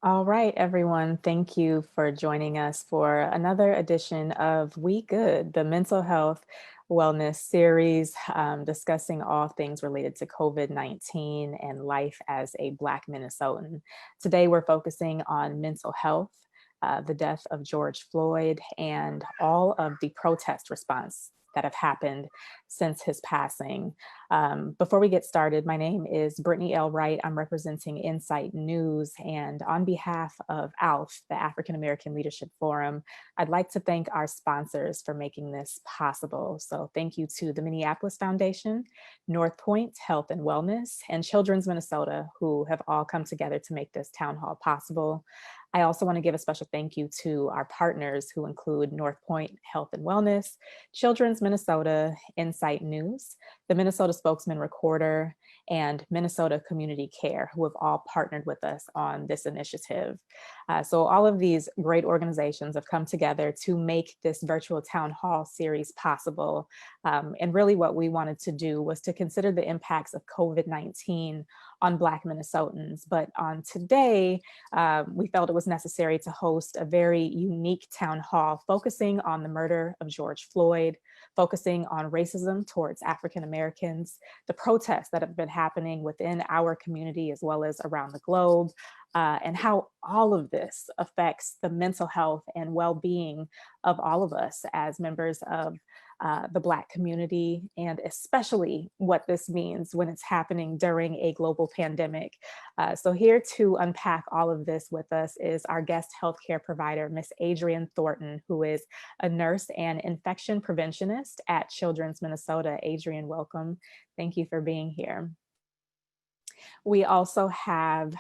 All right, everyone. Thank you for joining us for another edition of We Good, the mental health wellness series, discussing all things related to COVID-19 and life as a Black Minnesotan. Today, we're focusing on mental health, the death of George Floyd, and all of the protest response that have happened since his passing. Before we get started, my name is Brittany L. Wright. I'm representing Insight News. And on behalf of ALF, the African American Leadership Forum, I'd like to thank our sponsors for making this possible. So thank you to the Minneapolis Foundation, North Point Health and Wellness, and Children's Minnesota, who have all come together to make this town hall possible. I also want to give a special thank you to our partners who include North Point Health and Wellness, Children's Minnesota, Insight News, the Minnesota Spokesman Recorder, and Minnesota Community Care, who have all partnered with us on this initiative. So all of these great organizations have come together to make this virtual town hall series possible. And really what we wanted to do was to consider the impacts of COVID-19 on Black Minnesotans. But on today, we felt it was necessary to host a very unique town hall focusing on the murder of George Floyd, focusing on racism towards African Americans, the protests that have been happening within our community as well as around the globe, and how all of this affects the mental health and well-being of all of us as members of the Black community, and especially what this means when it's happening during a global pandemic. So here to unpack all of this with us is our guest healthcare provider, Miss Adrienne Thornton, who is a nurse and infection preventionist at Children's Minnesota. Adrienne, welcome. Thank you for being here. We also have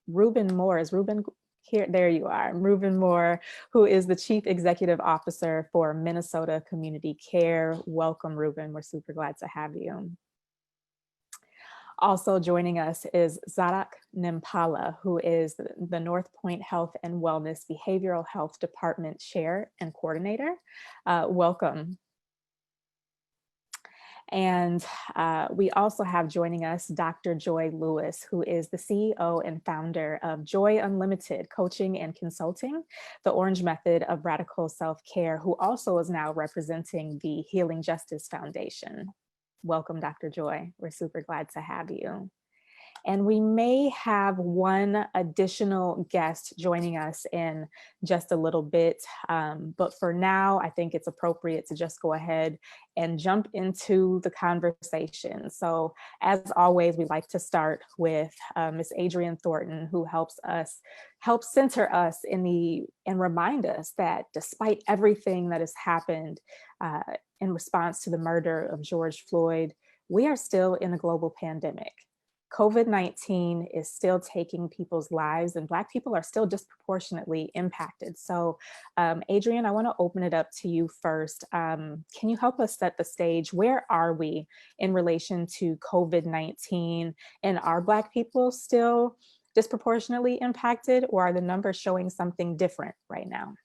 Ruben Moore. Is Ruben here? There you are. Ruben Moore, who is the Chief Executive Officer for Minnesota Community Care. Welcome, Ruben. We're super glad to have you. Also joining us is Zarak Nimpala, who is the North Point Health and Wellness Behavioral Health Department Chair and Coordinator. Welcome. And we also have joining us Dr. Joy Lewis, who is the CEO and founder of Joy Unlimited Coaching and Consulting, the Orange Method of Radical Self-Care, who also is now representing the Healing Justice Foundation. Welcome, Dr. Joy. We're super glad to have you. And we may have one additional guest joining us in just a little bit. But for now, I think it's appropriate to just go ahead and jump into the conversation. So as always, we like to start with Miss Adrienne Thornton, who helps center us and remind us that despite everything that has happened in response to the murder of George Floyd, we are still in a global pandemic. COVID-19 is still taking people's lives, and Black people are still disproportionately impacted. So, Adrienne, I want to open it up to you first. Can you help us set the stage? Where are we in relation to COVID-19? And are Black people still disproportionately impacted, or are the numbers showing something different right now?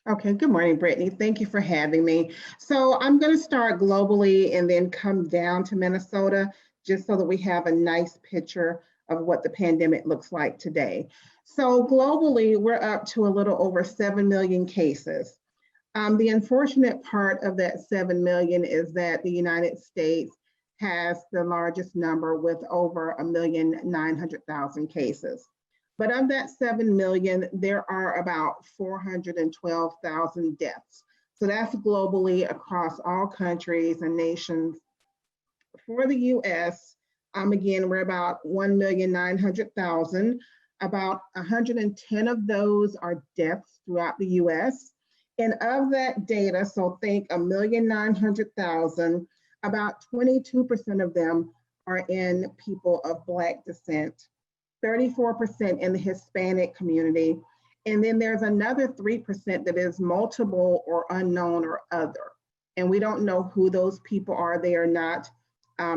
Okay, good morning, Brittany. Thank you for having me. So I'm going to start globally and then come down to Minnesota, just so that we have a nice picture of what the pandemic looks like today. So globally, we're up to a little over 7 million cases. The unfortunate part of that 7 million is that the United States has the largest number with over 1,900,000 cases. But of that 7 million, there are about 412,000 deaths. So that's globally across all countries and nations. For the US, again, we're about 1,900,000. About 110 of those are deaths throughout the US. And of that data, so think 1,900,000, about 22% of them are in people of Black descent, 34% in the Hispanic community, and then there's another 3% that is multiple or unknown or other. And we don't know who those people are. They are not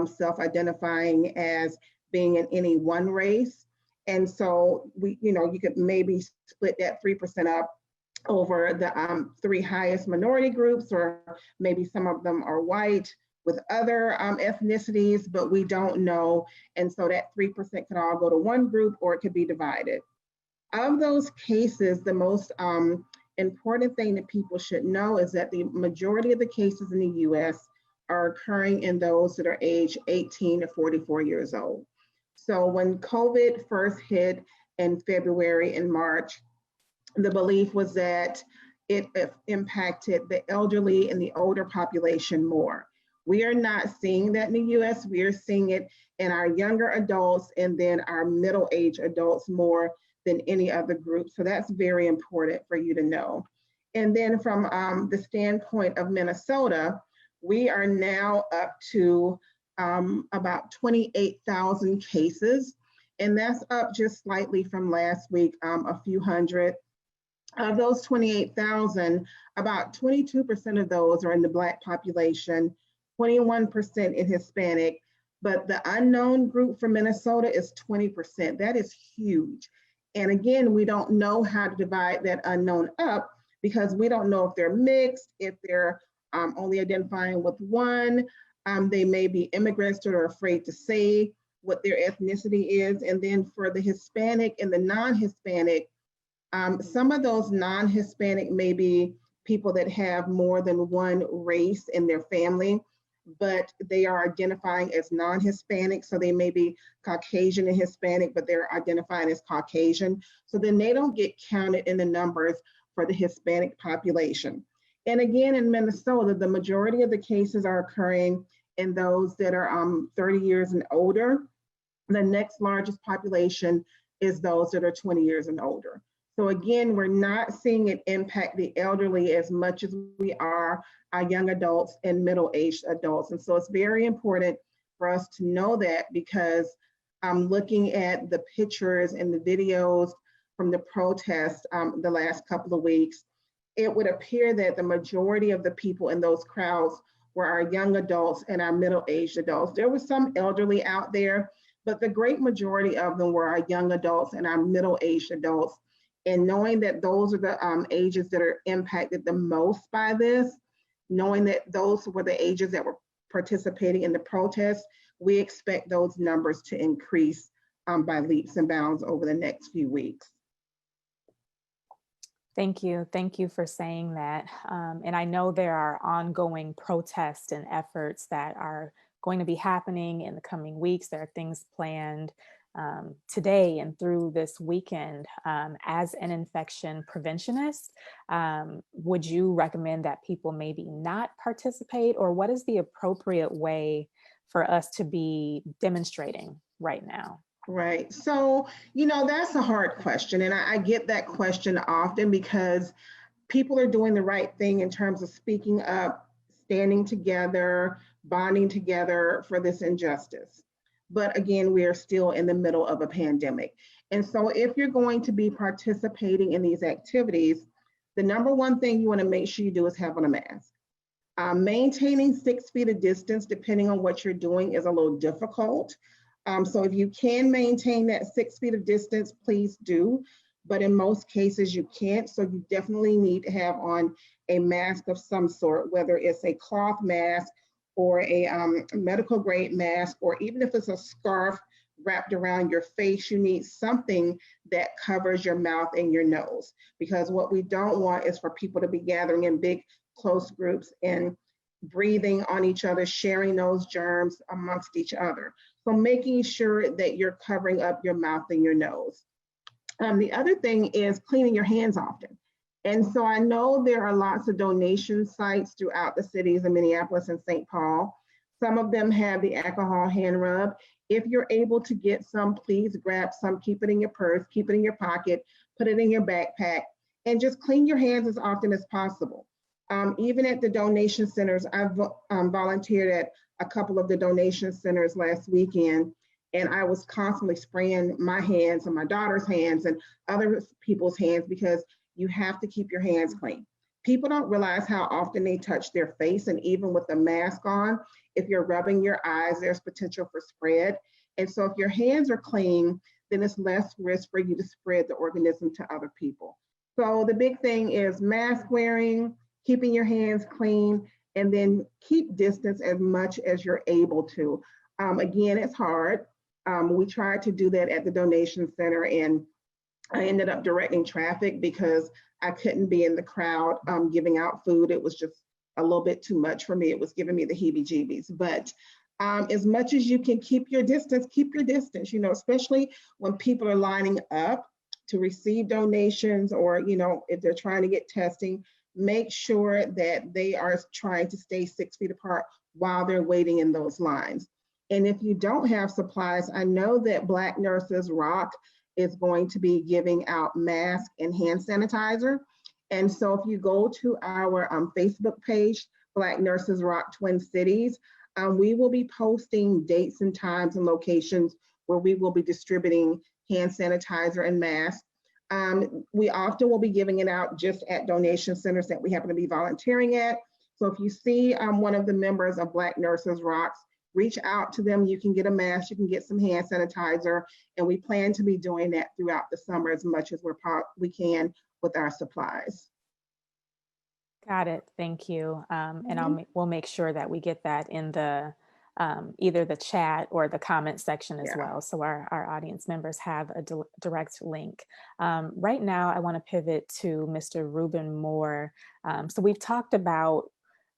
self-identifying as being in any one race. And so you could maybe split that 3% up over the 3 highest minority groups, or maybe some of them are white with other ethnicities, but we don't know. And so that 3% could all go to one group, or it could be divided. Of those cases, the most important thing that people should know is that the majority of the cases in the US are occurring in those that are aged 18 to 44 years old. So when COVID first hit in February and March, the belief was that it impacted the elderly and the older population more. We are not seeing that in the US. We are seeing it in our younger adults and then our middle-aged adults more than any other group. So that's very important for you to know. And then from the standpoint of Minnesota, we are now up to about 28,000 cases. And that's up just slightly from last week, a few hundred. Of those 28,000, about 22% of those are in the Black population, 21% in Hispanic, but the unknown group for Minnesota is 20%. That is huge. And again, we don't know how to divide that unknown up because we don't know if they're mixed, if they're only identifying with one. They may be immigrants that are afraid to say what their ethnicity is. And then for the Hispanic and the non-Hispanic, some of those non-Hispanic may be people that have more than one race in their family, but they are identifying as non-Hispanic. So they may be Caucasian and Hispanic, but they're identifying as Caucasian. So then they don't get counted in the numbers for the Hispanic population. And again, in Minnesota, the majority of the cases are occurring in those that are 30 years and older. The next largest population is those that are 20 years and older. So again, we're not seeing it impact the elderly as much as we are our young adults and middle-aged adults. And so it's very important for us to know that because I'm looking at the pictures and the videos from the protests the last couple of weeks, it would appear that the majority of the people in those crowds were our young adults and our middle-aged adults. There was some elderly out there, but the great majority of them were our young adults and our middle-aged adults. And knowing that those are the ages that are impacted the most by this, knowing that those were the ages that were participating in the protests, we expect those numbers to increase by leaps and bounds over the next few weeks. Thank you. Thank you for saying that. And I know there are ongoing protests and efforts that are going to be happening in the coming weeks. There are things planned today and through this weekend. As an infection preventionist, would you recommend that people maybe not participate, or what is the appropriate way for us to be demonstrating right now? Right. So, you know, that's a hard question. And I get that question often because people are doing the right thing in terms of speaking up, standing together, bonding together for this injustice. But again, we are still in the middle of a pandemic. And so if you're going to be participating in these activities, the number one thing you want to make sure you do is have on a mask. Maintaining 6 feet of distance, depending on what you're doing, is a little difficult. So if you can maintain that 6 feet of distance, please do. But in most cases, you can't. So you definitely need to have on a mask of some sort, whether it's a cloth mask or a medical grade mask, or even if it's a scarf wrapped around your face, you need something that covers your mouth and your nose. Because what we don't want is for people to be gathering in big, close groups and breathing on each other, sharing those germs amongst each other. So making sure that you're covering up your mouth and your nose. The other thing is cleaning your hands often. And so I know there are lots of donation sites throughout the cities of Minneapolis and St. Paul. Some of them have the alcohol hand rub. If you're able to get some, please grab some, keep it in your purse, keep it in your pocket, put it in your backpack, and just clean your hands as often as possible. Even at the donation centers, I've volunteered at a couple of the donation centers last weekend, and I was constantly spraying my hands and my daughter's hands and other people's hands because you have to keep your hands clean. People don't realize how often they touch their face, and even with the mask on, if you're rubbing your eyes, there's potential for spread. And so if your hands are clean, then it's less risk for you to spread the organism to other people. So the big thing is mask wearing, keeping your hands clean, and then keep distance as much as you're able to. Again, it's hard. We tried to do that at the donation center, and I ended up directing traffic because I couldn't be in the crowd giving out food. It was just a little bit too much for me. It was giving me the heebie-jeebies. But as much as you can keep your distance, keep your distance, especially when people are lining up to receive donations, or, if they're trying to get testing, make sure that they are trying to stay 6 feet apart while they're waiting in those lines. And if you don't have supplies, I know that Black Nurses Rock is going to be giving out masks and hand sanitizer. And so if you go to our Facebook page, Black Nurses Rock Twin Cities, we will be posting dates and times and locations where we will be distributing hand sanitizer and masks. We often will be giving it out just at donation centers that we happen to be volunteering at. So if you see one of the members of Black Nurses Rocks, reach out to them. You can get a mask, you can get some hand sanitizer, and we plan to be doing that throughout the summer as much as we can with our supplies. Got it. Thank you. And we'll make sure that we get that in the either the chat or the comment section as well, so our audience members have a direct link. Right now, I want to pivot to Mr. Ruben Moore. So we've talked about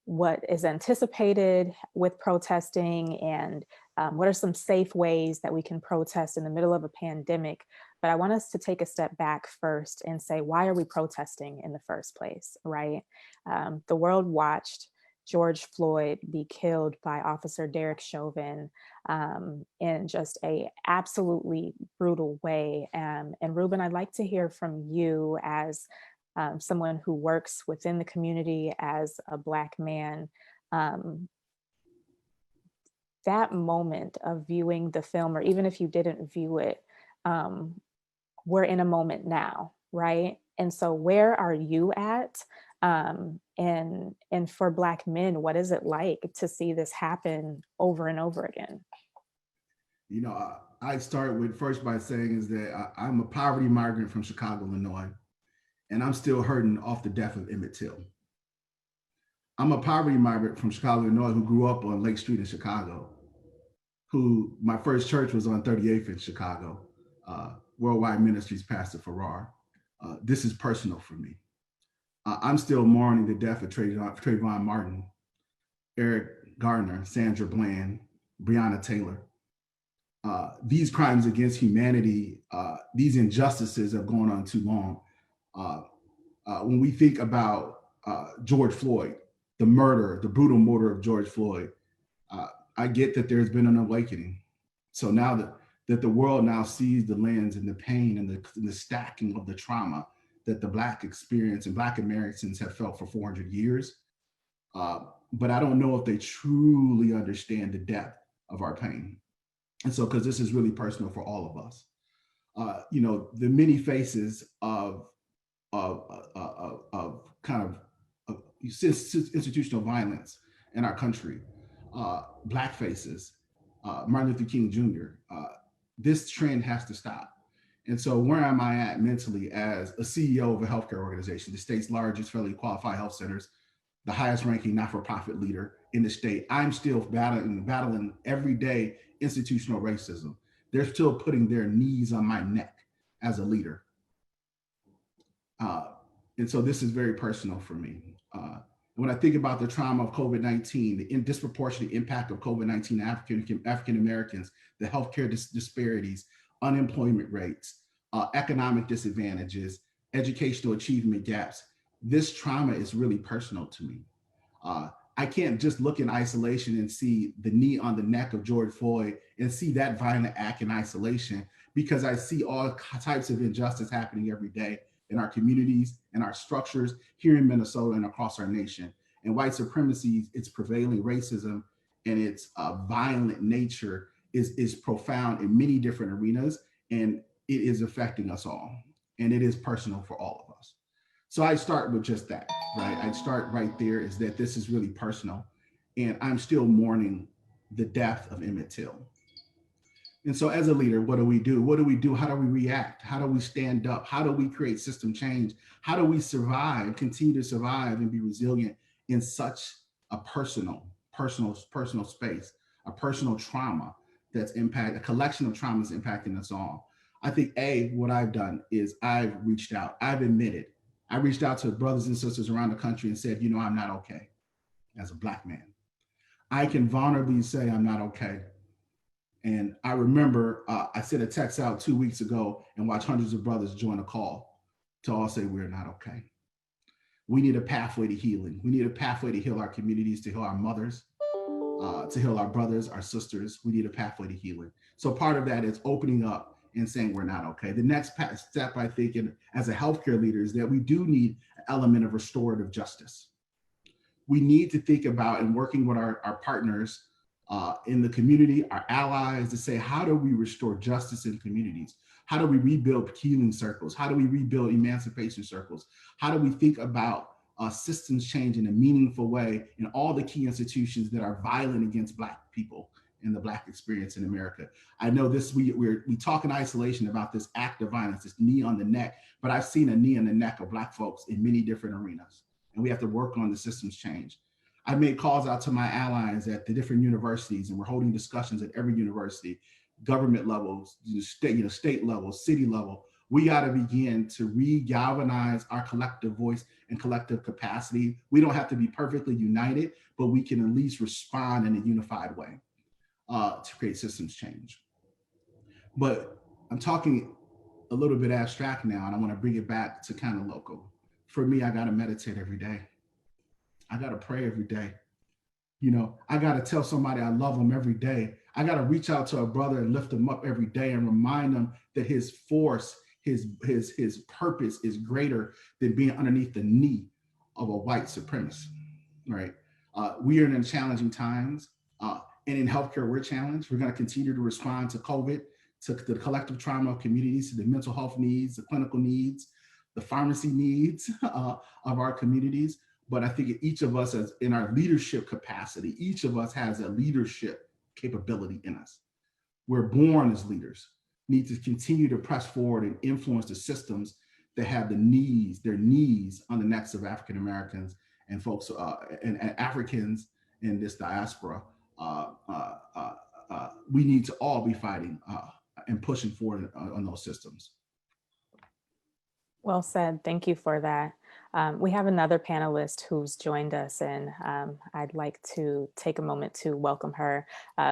what is anticipated with protesting and what are some safe ways that we can protest in the middle of a pandemic. But I want us to take a step back first and say, why are we protesting in the first place, right? The world watched George Floyd be killed by Officer Derek Chauvin in just a absolutely brutal way. And Ruben, I'd like to hear from you as someone who works within the community as a Black man. That moment of viewing the film, or even if you didn't view it, we're in a moment now, right? And so where are you at? And for Black men, what is it like to see this happen over and over again? I start with first by saying is that I'm a poverty migrant from Chicago, Illinois, and I'm still hurting off the death of Emmett Till. I'm a poverty migrant from Chicago, Illinois, who grew up on Lake Street in Chicago, who my first church was on 38th in Chicago, Worldwide Ministries, Pastor Farrar. This is personal for me. I'm still mourning the death of Trayvon Martin, Eric Gardner, Sandra Bland, Breonna Taylor. These crimes against humanity, these injustices have gone on too long. When we think about George Floyd, the brutal murder of George Floyd, I get that there's been an awakening. So now that the world now sees the lens and the pain and the stacking of the trauma that the Black experience and Black Americans have felt for 400 years. But I don't know if they truly understand the depth of our pain. And so, because this is really personal for all of us. The many faces of institutional violence in our country, Black faces, Martin Luther King Jr., this trend has to stop. And so where am I at mentally as a CEO of a healthcare organization, the state's largest federally qualified health centers, the highest ranking not-for-profit leader in the state? I'm still battling every day institutional racism. They're still putting their knees on my neck as a leader. And so this is very personal for me. When I think about the trauma of COVID-19, the disproportionate impact of COVID-19 African Americans, the healthcare disparities, unemployment rates, economic disadvantages, educational achievement gaps, this trauma is really personal to me. I can't just look in isolation and see the knee on the neck of George Floyd and see that violent act in isolation, because I see all types of injustice happening every day in our communities and our structures here in Minnesota and across our nation. And white supremacy, its prevailing racism and its violent nature is profound in many different arenas, and it is affecting us all. And it is personal for all of us. So I start with just that, right? I start right there, is that this is really personal. And I'm still mourning the death of Emmett Till. And so as a leader, what do we do? What do we do? How do we react? How do we stand up? How do we create system change? How do we survive, continue to survive and be resilient in such a personal space, a personal trauma a collection of traumas impacting us all? I think what I've done is I've reached out. I've admitted. I reached out to brothers and sisters around the country and said, I'm not okay as a Black man. I can vulnerably say I'm not okay. And I remember I sent a text out 2 weeks ago and watched hundreds of brothers join a call to all say we're not okay. We need a pathway to healing. We need a pathway to heal our communities, to heal our mothers, to heal our brothers, our sisters. We need a pathway to healing. So part of that is opening up and saying we're not okay. The next step, I think, as a healthcare leader, is that we do need an element of restorative justice. We need to think about, and working with our partners in the community, our allies, to say, how do we restore justice in communities? How do we rebuild healing circles? How do we rebuild emancipation circles? How do we think about systems change in a meaningful way in all the key institutions that are violent against Black people and the Black experience in America? I know we talk in isolation about this act of violence, this knee on the neck, but I've seen a knee on the neck of Black folks in many different arenas, and we have to work on the systems change. I made calls out to my allies at the different universities, and we're holding discussions at every university, government levels, state level, city level. We got to begin to re-galvanize our collective voice and collective capacity. We don't have to be perfectly united, but we can at least respond in a unified way to create systems change. But I'm talking a little bit abstract now, and I want to bring it back to kind of local. For me, I got to meditate every day. I got to pray every day. I got to tell somebody I love them every day. I got to reach out to a brother and lift them up every day and remind them that his force, his purpose is greater than being underneath the knee of a white supremacist, right? We are in challenging times, and in healthcare, we're challenged. We're going to continue to respond to COVID, to the collective trauma of communities, to the mental health needs, the clinical needs, the pharmacy needs of our communities. But I think each of us, as in our leadership capacity, each of us has a leadership capability in us. We're born as leaders, need to continue to press forward and influence the systems that have their knees on the necks of African Americans and folks and Africans in this diaspora. We need to all be fighting and pushing forward on those systems. Well said. Thank you for that. We have another panelist who's joined us, and I'd like to take a moment to welcome her.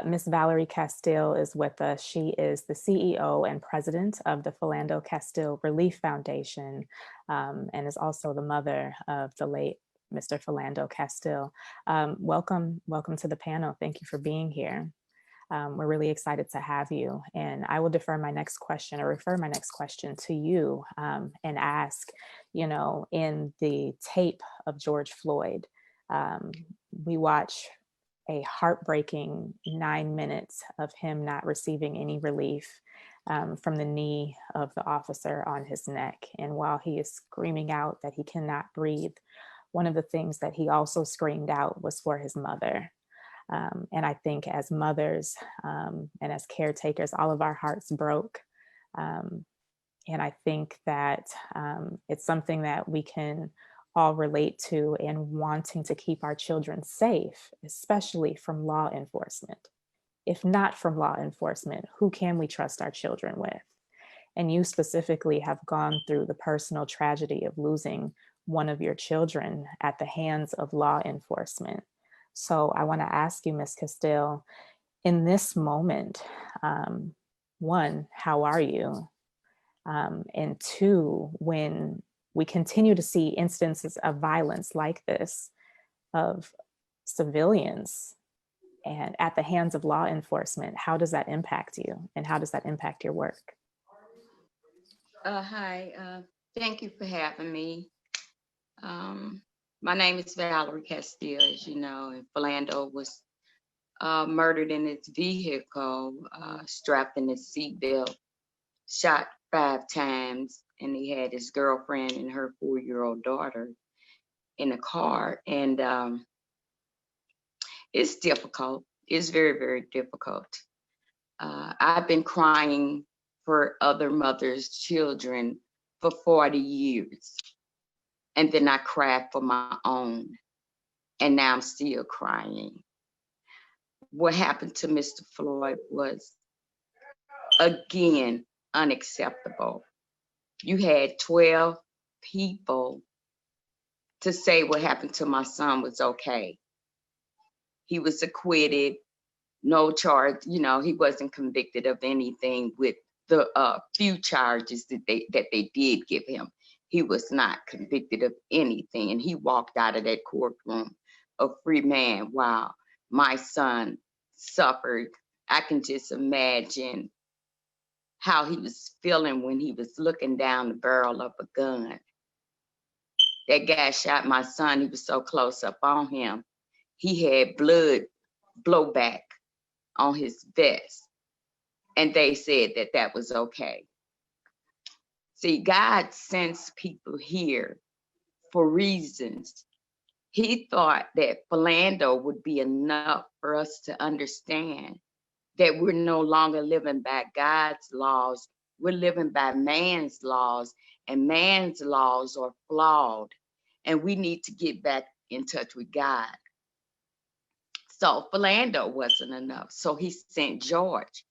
Miss Valerie Castile is with us. She is the CEO and president of the Falando Castillo Relief Foundation, and is also the mother of the late Mr. Philando Castile. Welcome to the panel. Thank you for being here. We're really excited to have you. And I will refer my next question to you and ask, in the tape of George Floyd, we watch a heartbreaking 9 minutes of him not receiving any relief from the knee of the officer on his neck. And while he is screaming out that he cannot breathe, one of the things that he also screamed out was for his mother. And I think as mothers and as caretakers, all of our hearts broke. And I think that it's something that we can all relate to in wanting to keep our children safe, especially from law enforcement. If not from law enforcement, who can we trust our children with? And you specifically have gone through the personal tragedy of losing one of your children at the hands of law enforcement. So I want to ask you, Ms. Castile, in this moment, one, how are you? And two, when we continue to see instances of violence like this, of civilians and at the hands of law enforcement, how does that impact you? And how does that impact your work? Hi, thank you for having me. My name is Valerie Castile, as you know, and Philando was murdered in his vehicle, strapped in his seatbelt, shot 5 times, and he had his girlfriend and her 4-year-old daughter in a car. And it's difficult. It's very, very difficult. I've been crying for other mothers' children for 40 years. And then I cried for my own. And now I'm still crying. What happened to Mr. Floyd was, again, unacceptable. You had 12 people to say what happened to my son was okay. He was acquitted, no charge, he wasn't convicted of anything with the few charges that they did give him. He was not convicted of anything, and he walked out of that courtroom a free man. Wow, my son suffered. I can just imagine how he was feeling when he was looking down the barrel of a gun. That guy shot my son. He was so close up on him. He had blood blowback on his vest. And they said that that was okay. See, God sends people here for reasons. He thought that Falando would be enough for us to understand that we're no longer living by God's laws. We're living by man's laws, and man's laws are flawed. And we need to get back in touch with God. So Falando wasn't enough. So he sent George.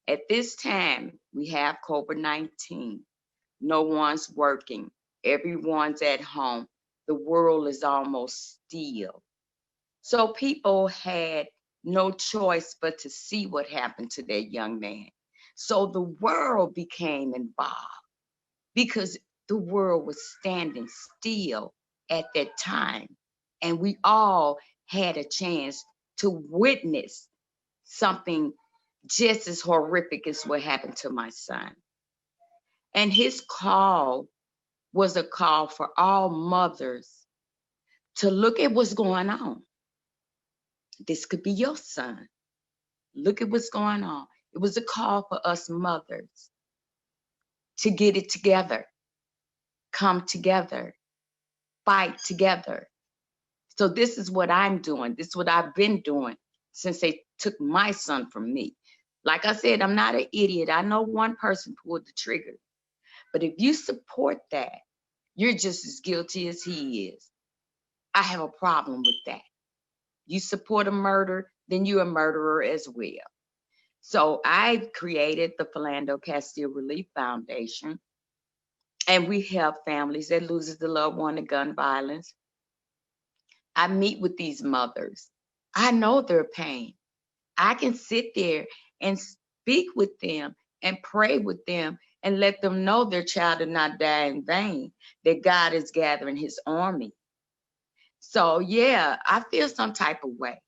At this time, we have COVID-19. No one's working. Everyone's at home. The world is almost still. So people had no choice but to see what happened to that young man. So the world became involved because the world was standing still at that time. And we all had a chance to witness something just as horrific as what happened to my son. And his call was a call for all mothers to look at what's going on. This could be your son. Look at what's going on. It was a call for us mothers to get it together, come together, fight together. So this is what I'm doing. This is what I've been doing since they took my son from me. Like I said, I'm not an idiot. I know one person pulled the trigger. But if you support that, you're just as guilty as he is. I have a problem with that. You support a murder, then you're a murderer as well. So I've created the Philando Castillo Relief Foundation, and we help families that loses the loved one to gun violence. I meet with these mothers. I know their pain. I can sit there and speak with them and pray with them and let them know their child did not die in vain, that God is gathering his army. So yeah, I feel some type of way.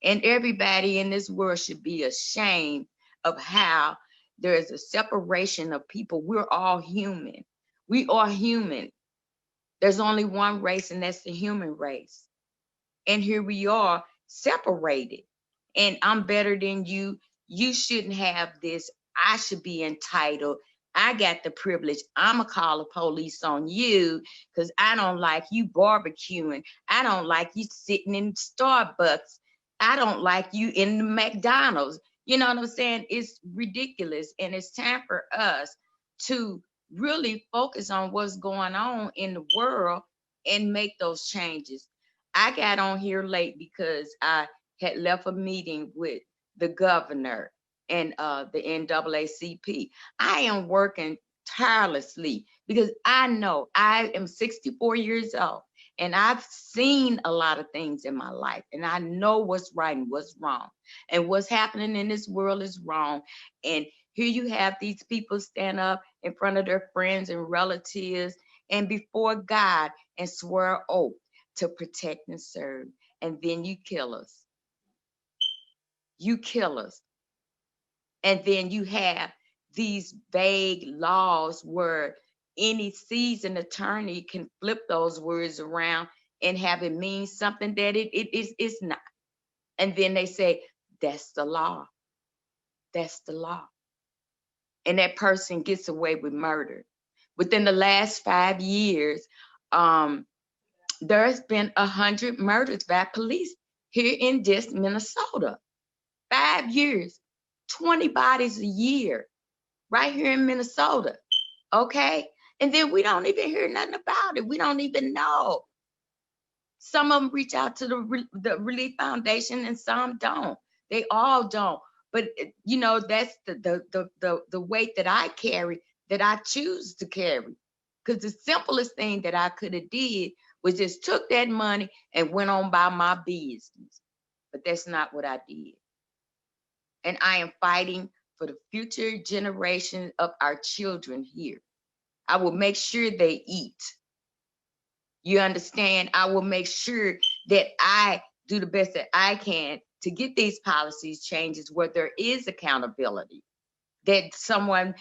And everybody in this world should be ashamed of how there is a separation of people. We're all human. We are human. There's only one race, and that's the human race. And here we are separated. And I'm better than you. You shouldn't have this. I should be entitled. I got the privilege. I'ma call the police on you because I don't like you barbecuing. I don't like you sitting in Starbucks. I don't like you in the McDonald's. You know what I'm saying? It's ridiculous. And it's time for us to really focus on what's going on in the world and make those changes. I got on here late because I had left a meeting with the governor and the NAACP. I am working tirelessly because I know I am 64 years old and I've seen a lot of things in my life, and I know what's right and what's wrong, and what's happening in this world is wrong. And here you have these people stand up in front of their friends and relatives and before God and swear oath to protect and serve, and then you kill us. You kill us. And then you have these vague laws where any seasoned attorney can flip those words around and have it mean something that it's not. And then they say, that's the law. That's the law. And that person gets away with murder. Within the last 5 years, there's been 100 murders by police here in this Minnesota. 5 years, 20 bodies a year, right here in Minnesota. Okay? And then we don't even hear nothing about it. We don't even know. Some of them reach out to the Relief Foundation and some don't. They all don't. But that's the weight that I carry, that I choose to carry. Because the simplest thing that I could have did was just took that money and went on by my business. But that's not what I did. And I am fighting for the future generation of our children here. I will make sure they eat. You understand? I will make sure that I do the best that I can to get these policies changes where there is accountability. That someone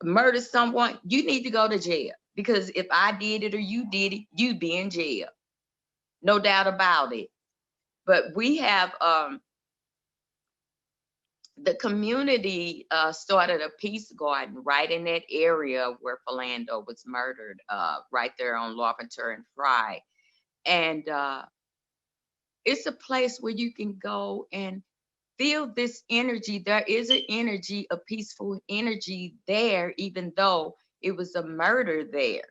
murders someone, you need to go to jail. Because if I did it or you did it, you'd be in jail. No doubt about it. But we have the community started a peace garden right in that area where Falando was murdered, right there on Larpenteur and Fry. And it's a place where you can go and feel this energy. There is an energy, a peaceful energy there, even though it was a murder there.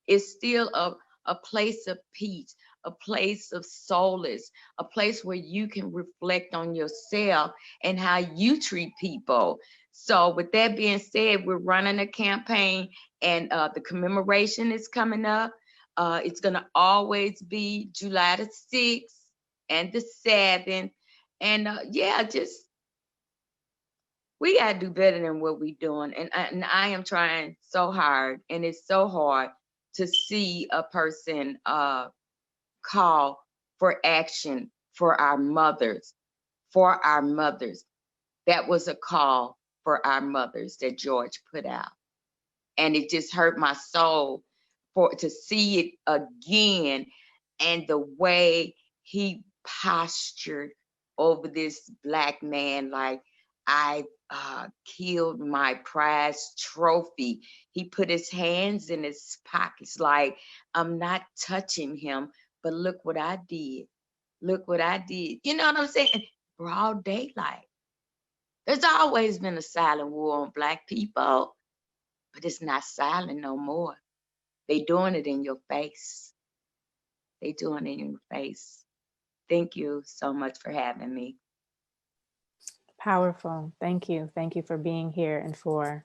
It's still a place of peace, a place of solace, a place where you can reflect on yourself and how you treat people. So with that being said, we're running a campaign, and the commemoration is coming up. It's going to always be July the 6th and the 7th. And just we got to do better than what we're doing. And I am trying so hard, and it's so hard to see a person call for action for our mothers, for our mothers. That was a call for our mothers that George put out. And it just hurt my soul to see it again, and the way he postured over this Black man like, I killed my prized trophy. He put his hands in his pockets like, I'm not touching him, but look what I did. Look what I did. You know what I'm saying? Broad daylight. There's always been a silent war on Black people, but it's not silent no more. They doing it in your face. They doing it in your face. Thank you so much for having me. Powerful. Thank you. Thank you for being here and for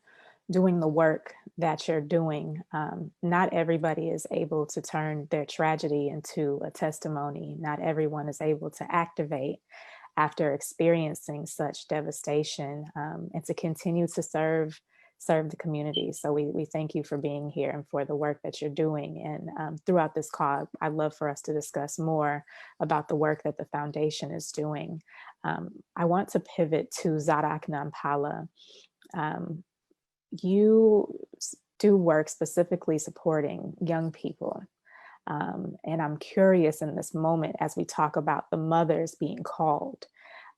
doing the work that you're doing. Not everybody is able to turn their tragedy into a testimony. Not everyone is able to activate after experiencing such devastation, and to continue to serve the community. So we thank you for being here and for the work that you're doing. And throughout this call, I'd love for us to discuss more about the work that the foundation is doing. I want to pivot to Zarak Nampala. You do work specifically supporting young people. And I'm curious in this moment, as we talk about the mothers being called,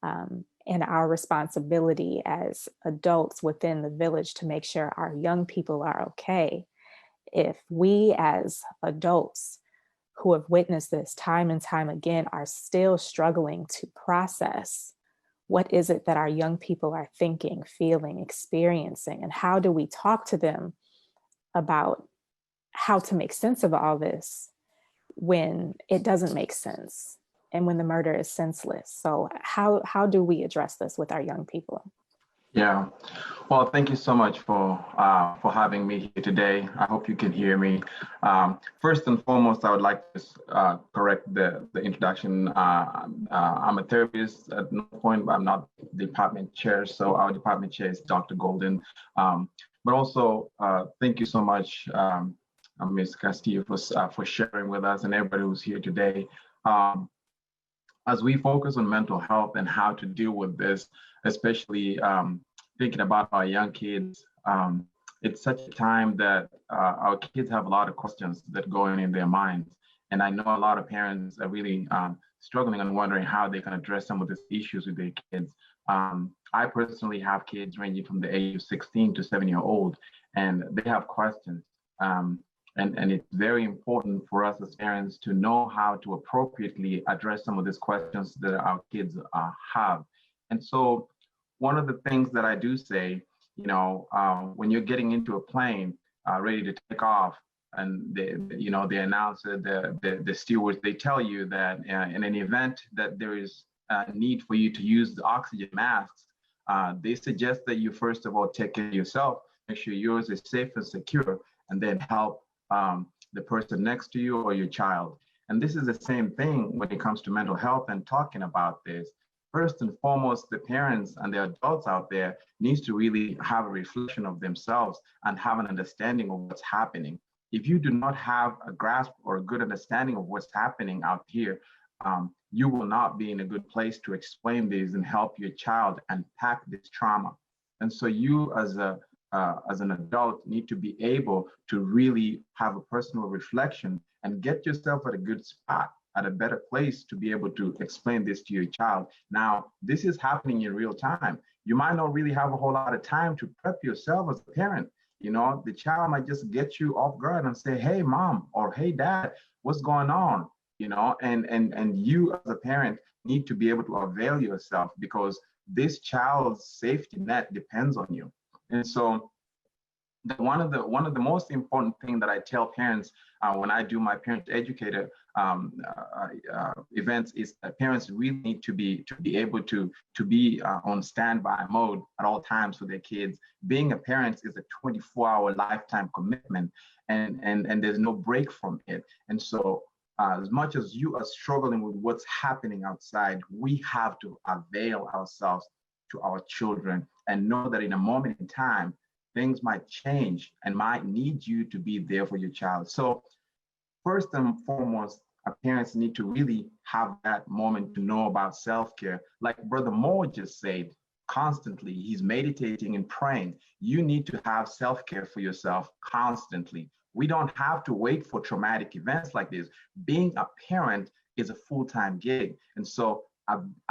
and our responsibility as adults within the village to make sure our young people are okay. If we as adults who have witnessed this time and time again are still struggling to process what is it that our young people are thinking, feeling, experiencing, and how do we talk to them about how to make sense of all this when it doesn't make sense and when the murder is senseless? So how do we address this with our young people? Yeah, well, thank you so much for having me here today. I hope you can hear me. First and foremost, I would like to correct the introduction. I'm a therapist at no point, but I'm not department chair. So our department chair is Dr. Golden. But also, thank you so much, Ms. Castillo, for sharing with us and everybody who's here today. As we focus on mental health and how to deal with this, especially thinking about our young kids, it's such a time that our kids have a lot of questions that go in their minds. And I know a lot of parents are really struggling and wondering how they can address some of these issues with their kids. I personally have kids ranging from the age of 16 to 7-year-old, and they have questions. And it's very important for us as parents to know how to appropriately address some of these questions that our kids have. And so one of the things that I do say, when you're getting into a plane ready to take off, and the announcer, the stewards, they tell you that in an event that there is a need for you to use the oxygen masks, They suggest that you first of all take care of yourself, make sure yours is safe and secure, and then help the person next to you or your child. And this is the same thing when it comes to mental health and talking about this. First and foremost, the parents and the adults out there needs to really have a reflection of themselves and have an understanding of what's happening. If you do not have a grasp or a good understanding of what's happening out here, you will not be in a good place to explain this and help your child unpack this trauma. And so you as an adult need to be able to really have a personal reflection and get yourself at a good spot, at a better place to be able to explain this to your child. Now, this is happening in real time. You might not really have a whole lot of time to prep yourself as a parent. You know, the child might just get you off guard and say, hey, mom, or hey, dad, what's going on? You know, and you as a parent need to be able to avail yourself because this child's safety net depends on you. And so one of the most important thing that I tell parents when I do my parent educator events is that parents really need to be able to be on standby mode at all times for their kids. Being a parent is a 24-hour lifetime commitment, and there's no break from it. And so as much as you are struggling with what's happening outside, we have to avail ourselves to our children and know that in a moment in time, things might change and might need you to be there for your child. So first and foremost, our parents need to really have that moment to know about self-care. Like Brother Moore just said, constantly, he's meditating and praying. You need to have self-care for yourself constantly. We don't have to wait for traumatic events like this. Being a parent is a full-time gig. And so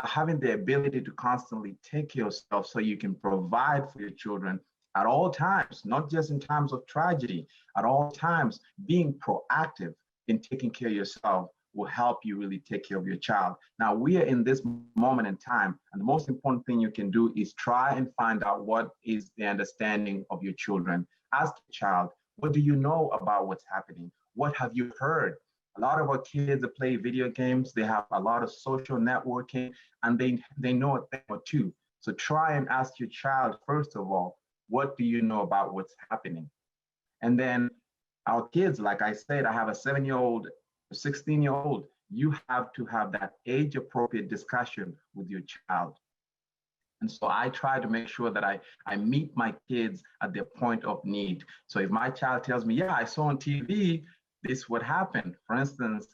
having the ability to constantly take care of yourself so you can provide for your children at all times, not just in times of tragedy, at all times, being proactive in taking care of yourself will help you really take care of your child. Now, we are in this moment in time, and the most important thing you can do is try and find out what is the understanding of your children. Ask your child, what do you know about what's happening? What have you heard? A lot of our kids that play video games, they have a lot of social networking, and they know a thing or two. So try and ask your child, first of all, what do you know about what's happening? And then our kids, like I said, I have a 7-year-old, a 16-year-old. You have to have that age-appropriate discussion with your child. And so I try to make sure that I meet my kids at their point of need. So if my child tells me, yeah, I saw on TV, this would happen. For instance,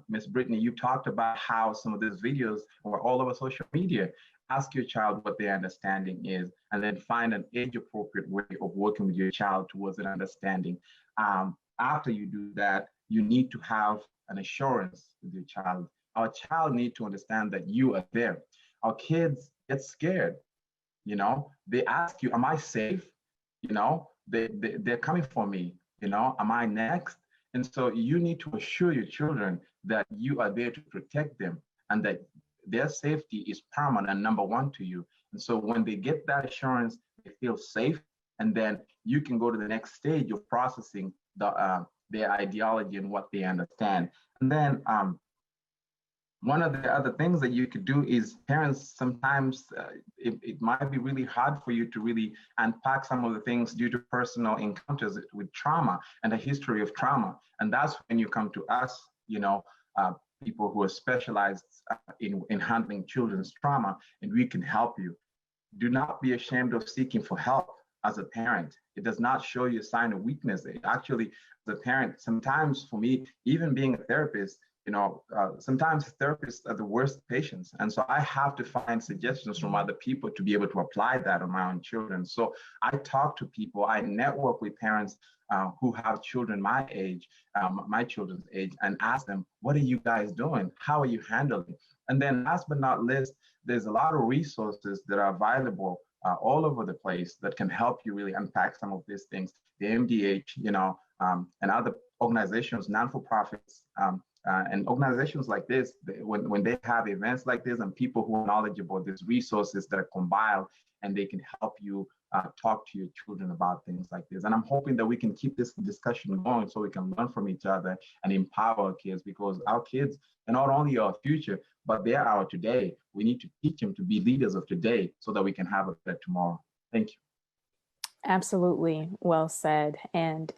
Miss Brittany, you talked about how some of these videos were all over social media. Ask your child what their understanding is, and then find an age-appropriate way of working with your child towards an understanding. After you do that, you need to have an assurance with your child. Our child needs to understand that you are there. Our kids get scared, you know, they ask you, am I safe? You know, they're coming for me, you know, am I next? And so you need to assure your children that you are there to protect them and that their safety is paramount and number one to you. And so when they get that assurance, they feel safe, and then you can go to the next stage of processing their ideology and what they understand. And then one of the other things that you could do is parents, sometimes it might be really hard for you to really unpack some of the things due to personal encounters with trauma and a history of trauma. And that's when you come to us, you know, people who are specialized in handling children's trauma, and we can help you. Do not be ashamed of seeking for help as a parent. It does not show you a sign of weakness. It actually, as a parent, sometimes for me, even being a therapist, you know, sometimes therapists are the worst patients. And so I have to find suggestions from other people to be able to apply that on my own children. So I talk to people, I network with parents who have children my age, my children's age, and ask them, what are you guys doing? How are you handling? And then last but not least, there's a lot of resources that are available all over the place that can help you really unpack some of these things. The MDH, you know, and other organizations, non-for-profits, and organizations like this, when they have events like this and people who are knowledgeable, these resources that are compiled and they can help you talk to your children about things like this. And I'm hoping that we can keep this discussion going so we can learn from each other and empower our kids, because our kids are not only our future, but they are our today. We need to teach them to be leaders of today so that we can have a better tomorrow. Thank you. Absolutely. Well said. And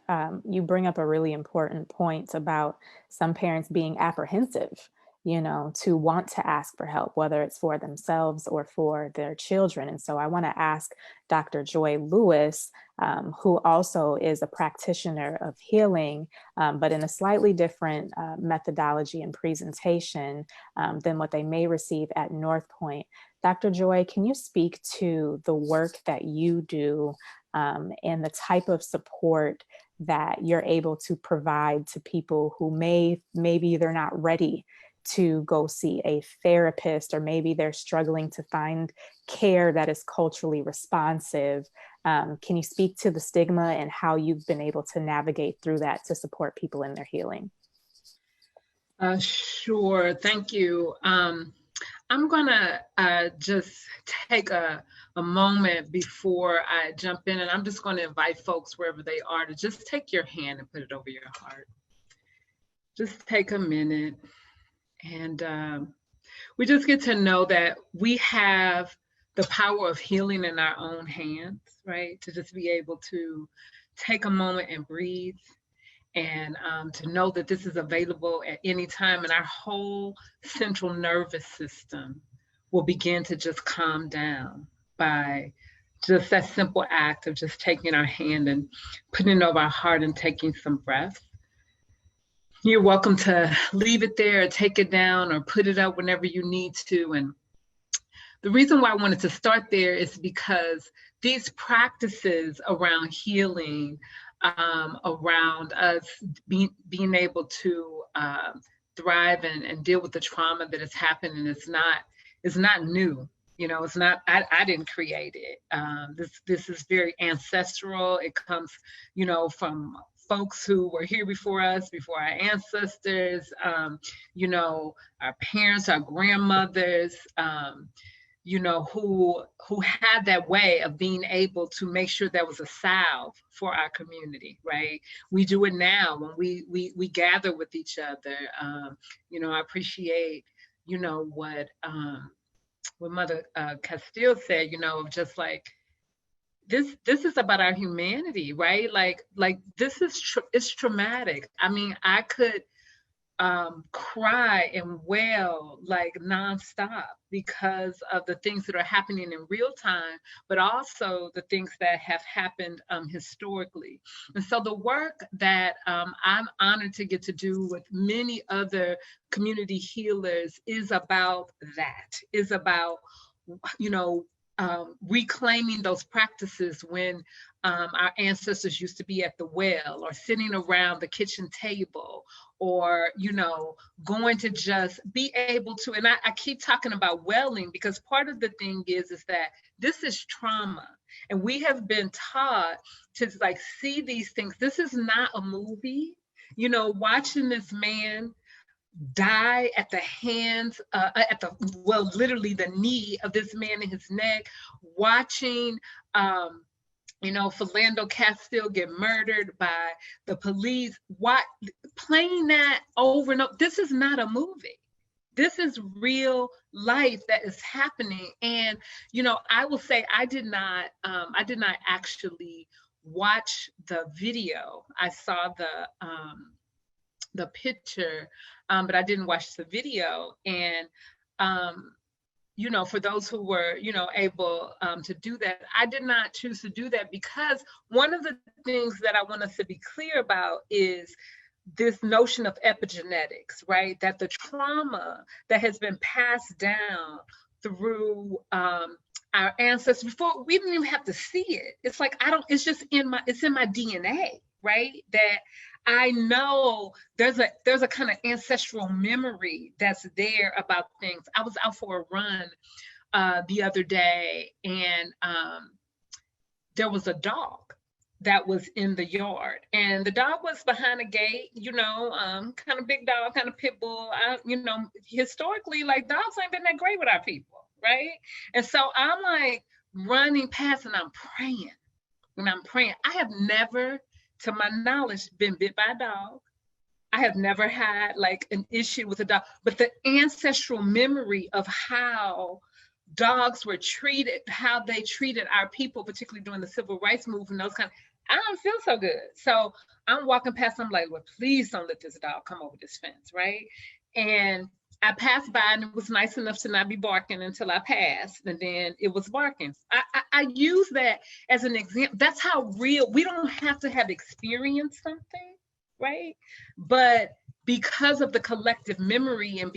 you bring up a really important point about some parents being apprehensive, to want to ask for help, whether it's for themselves or for their children. And so I want to ask Dr. Joy Lewis, who also is a practitioner of healing, but in a slightly different methodology and presentation than what they may receive at North Point. Dr. Joy, can you speak to the work that you do and the type of support that you're able to provide to people who maybe they're not ready to go see a therapist, or maybe they're struggling to find care that is culturally responsive? Can you speak to the stigma and how you've been able to navigate through that to support people in their healing? Sure, thank you. I'm gonna just take a moment before I jump in, and I'm just gonna invite folks wherever they are to just take your hand and put it over your heart. Just take a minute, and we just get to know that we have the power of healing in our own hands, right? To just be able to take a moment and breathe, and to know that this is available at any time, and our whole central nervous system will begin to just calm down by just that simple act of just taking our hand and putting it over our heart and taking some breath. You're welcome to leave it there, or take it down, or put it up whenever you need to. And the reason why I wanted to start there is because these practices around healing, around us being able to thrive and deal with the trauma that has happened, and it's not new. It's not, I didn't create it. This is very ancestral. It comes, from folks who were here before us, before our ancestors, our parents, our grandmothers, who had that way of being able to make sure there was a salve for our community, right? We do it now when we gather with each other. I appreciate, what Mother Castillo said, just like, this is about our humanity, right? Like this is it's traumatic. I mean, I could cry and wail like nonstop because of the things that are happening in real time, but also the things that have happened historically. And so the work that I'm honored to get to do with many other community healers is about that, is about, reclaiming those practices when our ancestors used to be at the well, or sitting around the kitchen table, or, going to just be able to, and I keep talking about welling, because part of the thing is that this is trauma. And we have been taught to see these things. This is not a movie, watching this man die at the hands, literally the knee of this man in his neck, watching, Philando Castillo get murdered by the police, playing that over and over. This is not a movie. This is real life that is happening. And, I will say I did not actually watch the video. I saw the picture, but I didn't watch the video. And, for those who were, able to do that, I did not choose to do that, because one of the things that I want us to be clear about is this notion of epigenetics, right? That the trauma that has been passed down through our ancestors, before we didn't even have to see it. It's like, it's just in my DNA, right? That I know there's a kind of ancestral memory that's there about things. I was out for a run the other day, and there was a dog that was in the yard, and the dog was behind a gate, kind of big dog, kind of pit bull. Historically, like, dogs ain't been that great with our people, right? And so I'm like running past and I'm praying. And I'm praying. I have never, to my knowledge, been bit by a dog. I have never had like an issue with a dog, but the ancestral memory of how dogs were treated, how they treated our people, particularly during the civil rights movement, those kind of, I don't feel so good. So I'm walking past, I'm like, well, please don't let this dog come over this fence, right? And I passed by and it was nice enough to not be barking until I passed, and then it was barking. I use that as an example. That's how real, we don't have to have experienced something, right? But because of the collective memory and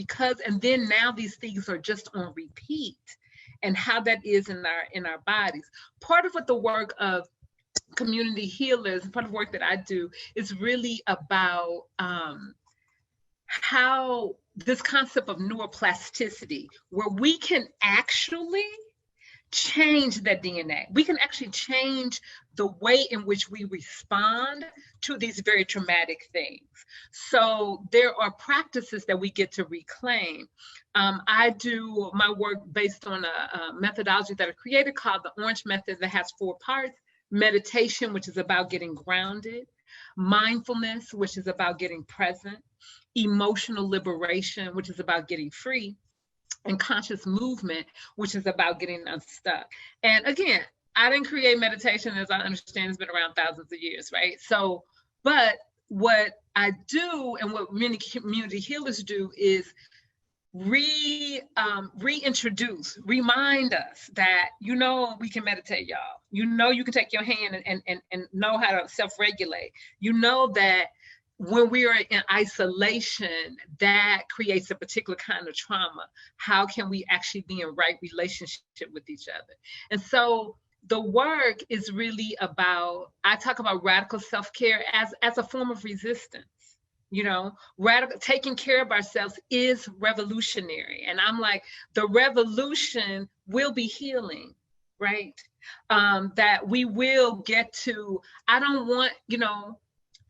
then now these things are just on repeat, and how that is in our bodies. Part of what the work of community healers, part of the work that I do is really about how this concept of neuroplasticity, where we can actually change that DNA. We can actually change the way in which we respond to these very traumatic things. So there are practices that we get to reclaim. I do my work based on a methodology that I created called the Orange Method, that has 4 parts: meditation, which is about getting grounded; mindfulness, which is about getting present; emotional liberation, which is about getting free; and conscious movement, which is about getting unstuck. And again, I didn't create meditation, as I understand, it's been around thousands of years, right? So, but what I do and what many community healers do is reintroduce, remind us that, you know, we can meditate, y'all. You know, you can take your hand and know how to self-regulate. You know that when we are in isolation, that creates a particular kind of trauma. How can we actually be in right relationship with each other? And so the work is really about, I talk about radical self-care as a form of resistance. You know, taking care of ourselves is revolutionary. And I'm like, the revolution will be healing, right? That we will get to, I don't want, you know,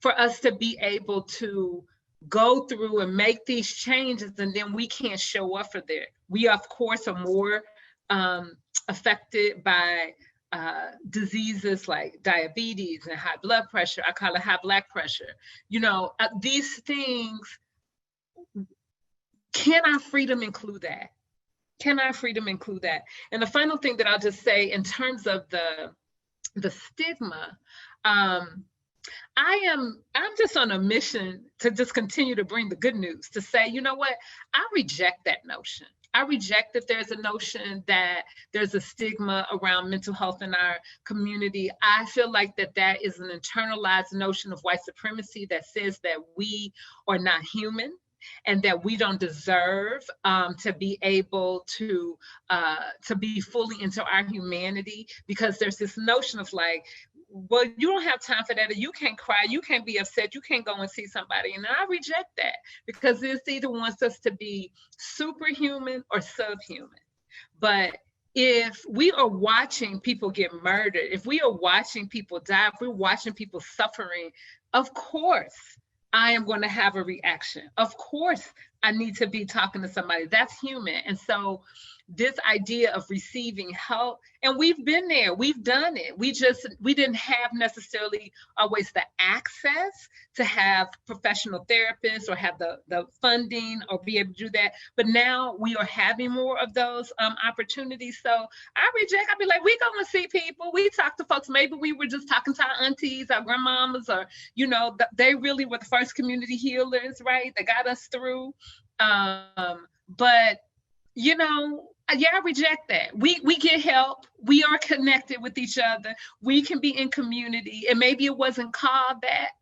for us to be able to go through and make these changes and then we can't show up for that. We, of course, are more affected by diseases like diabetes and high blood pressure. I call it high black pressure. You know, these things, can our freedom include that? Can our freedom include that? And the final thing that I'll just say in terms of the stigma, I'm just on a mission to just continue to bring the good news, to say, you know what, I reject that notion. I reject that there's a notion that there's a stigma around mental health in our community. I feel like that is an internalized notion of white supremacy that says that we are not human and that we don't deserve to be able to be fully into our humanity, because there's this notion of like, well, you don't have time for that, or you can't cry, you can't be upset, you can't go and see somebody. And I reject that, because it either wants us to be superhuman or subhuman. But if we are watching people get murdered, if we are watching people die, if we're watching people suffering, of course, I am going to have a reaction. Of course, I need to be talking to somebody. That's human. And so this idea of receiving help, and we've been there, we've done it. We didn't have necessarily always the access to have professional therapists or have the funding or be able to do that. But now we are having more of those opportunities. So I'd be like, we go and see people, we talk to folks. Maybe we were just talking to our aunties, our grandmamas, or, you know, they really were the first community healers, right? They got us through. But, you know, yeah, I reject that. We get help. We are connected with each other. We can be in community, and maybe it wasn't called that.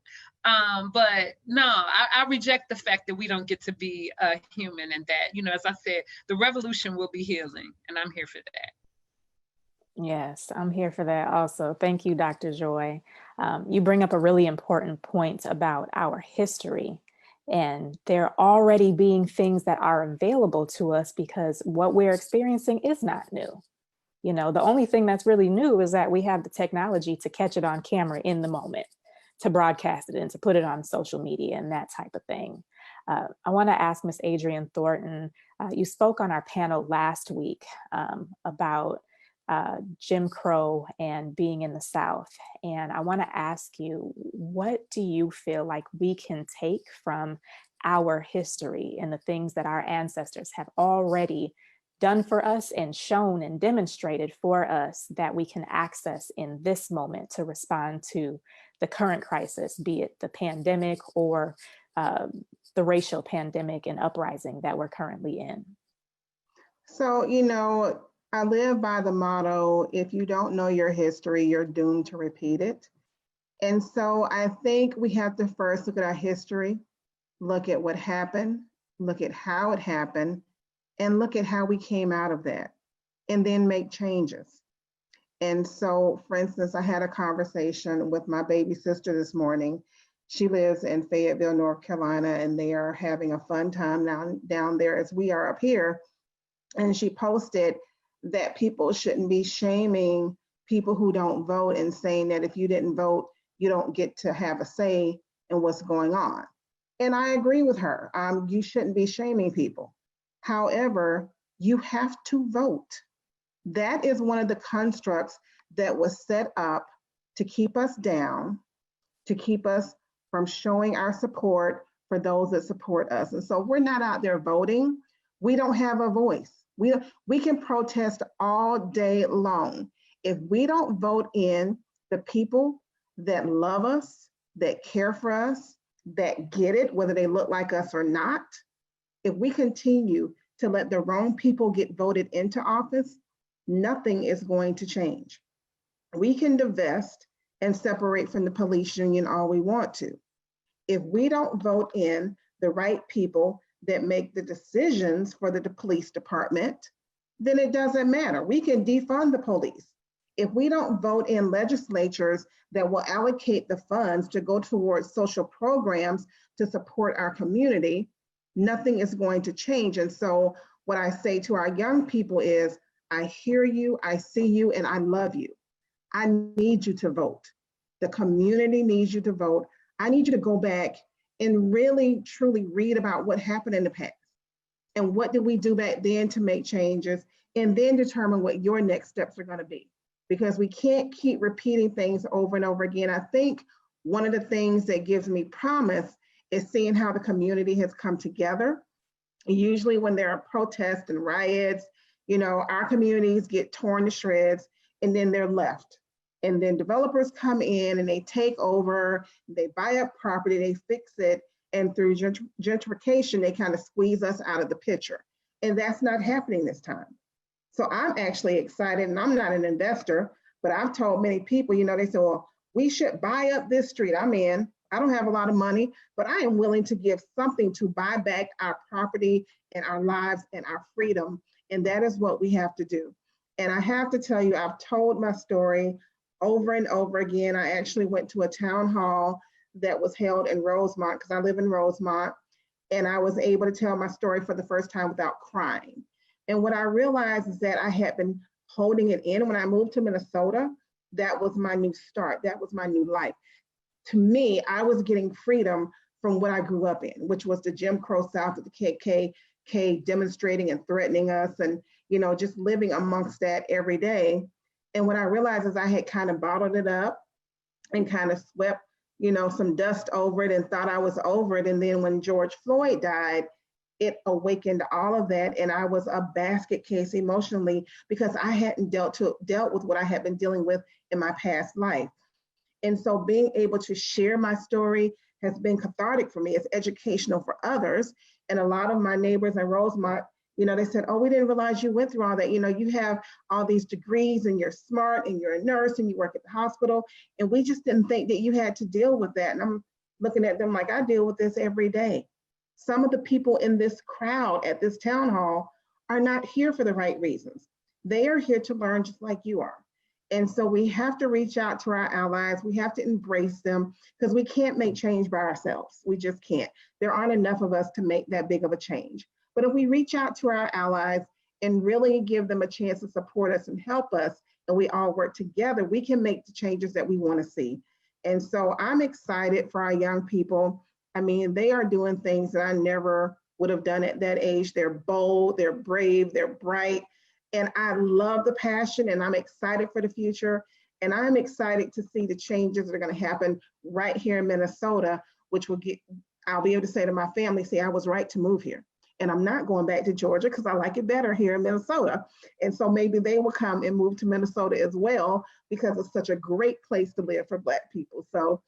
But no, I reject the fact that we don't get to be a human, and that, you know, as I said, the revolution will be healing, and I'm here for that. Yes, I'm here for that also. Thank you, Dr. Joy. You bring up a really important point about our history. And there already being things that are available to us, because what we're experiencing is not new. You know, the only thing that's really new is that we have the technology to catch it on camera in the moment, to broadcast it and to put it on social media and that type of thing. I want to ask Ms. Adrienne Thornton, you spoke on our panel last week about Jim Crow and being in the South. And I want to ask you, what do you feel like we can take from our history and the things that our ancestors have already done for us and shown and demonstrated for us that we can access in this moment to respond to the current crisis, be it the pandemic or the racial pandemic and uprising that we're currently in? So, you know, I live by the motto, if you don't know your history, you're doomed to repeat it. And so I think we have to first look at our history, look at what happened, look at how it happened, and look at how we came out of that, and then make changes. And so, for instance, I had a conversation with my baby sister this morning. She lives in Fayetteville, North Carolina, and they are having a fun time down there as we are up here. And she posted that people shouldn't be shaming people who don't vote and saying that if you didn't vote, you don't get to have a say in what's going on. And I agree with her. You shouldn't be shaming people. However, you have to vote. That is one of the constructs that was set up to keep us down, to keep us from showing our support for those that support us. And so we're not out there voting. We don't have a voice. We can protest all day long. If we don't vote in the people that love us, that care for us, that get it, whether they look like us or not, if we continue to let the wrong people get voted into office, nothing is going to change. We can divest and separate from the police union all we want to. If we don't vote in the right people that make the decisions for the police department, then it doesn't matter. We can defund the police. If we don't vote in legislatures that will allocate the funds to go towards social programs to support our community, nothing is going to change. And so what I say to our young people is, I hear you, I see you, and I love you. I need you to vote. The community needs you to vote. I need you to go back and really, truly read about what happened in the past and what did we do back then to make changes, and then determine what your next steps are going to be. Because we can't keep repeating things over and over again. I think one of the things that gives me promise is seeing how the community has come together. Usually when there are protests and riots, you know, our communities get torn to shreds and then they're left. And then developers come in and they take over, they buy up property, they fix it, and through gentrification, they kind of squeeze us out of the picture. And that's not happening this time. So I'm actually excited, and I'm not an investor, but I've told many people, you know, they say, well, we should buy up this street. I'm in. I don't have a lot of money, but I am willing to give something to buy back our property and our lives and our freedom. And that is what we have to do. And I have to tell you, I've told my story over and over again. I actually went to a town hall that was held in Rosemont, because I live in Rosemont, and I was able to tell my story for the first time without crying. And what I realized is that I had been holding it in. When I moved to Minnesota, that was my new start. That was my new life. To me, I was getting freedom from what I grew up in, which was the Jim Crow South with the KKK demonstrating and threatening us, and, you know, just living amongst that every day. And what I realized is I had kind of bottled it up and kind of swept, you know, some dust over it and thought I was over it. And then when George Floyd died, it awakened all of that. And I was a basket case emotionally because I hadn't dealt with what I had been dealing with in my past life. And so being able to share my story has been cathartic for me. It's educational for others. And a lot of my neighbors in Rosemont, you know, they said, oh, we didn't realize you went through all that. You know, you have all these degrees and you're smart and you're a nurse and you work at the hospital. And we just didn't think that you had to deal with that. And I'm looking at them like, I deal with this every day. Some of the people in this crowd at this town hall are not here for the right reasons. They are here to learn just like you are. And so we have to reach out to our allies. We have to embrace them, because we can't make change by ourselves. We just can't. There aren't enough of us to make that big of a change. But if we reach out to our allies and really give them a chance to support us and help us, and we all work together, we can make the changes that we want to see. And so I'm excited for our young people. I mean, they are doing things that I never would have done at that age. They're bold, they're brave, they're bright. And I love the passion, and I'm excited for the future. And I'm excited to see the changes that are going to happen right here in Minnesota, which I'll be able to say to my family, see, I was right to move here. And I'm not going back to Georgia because I like it better here in Minnesota. And so maybe they will come and move to Minnesota as well, because it's such a great place to live for Black people. So,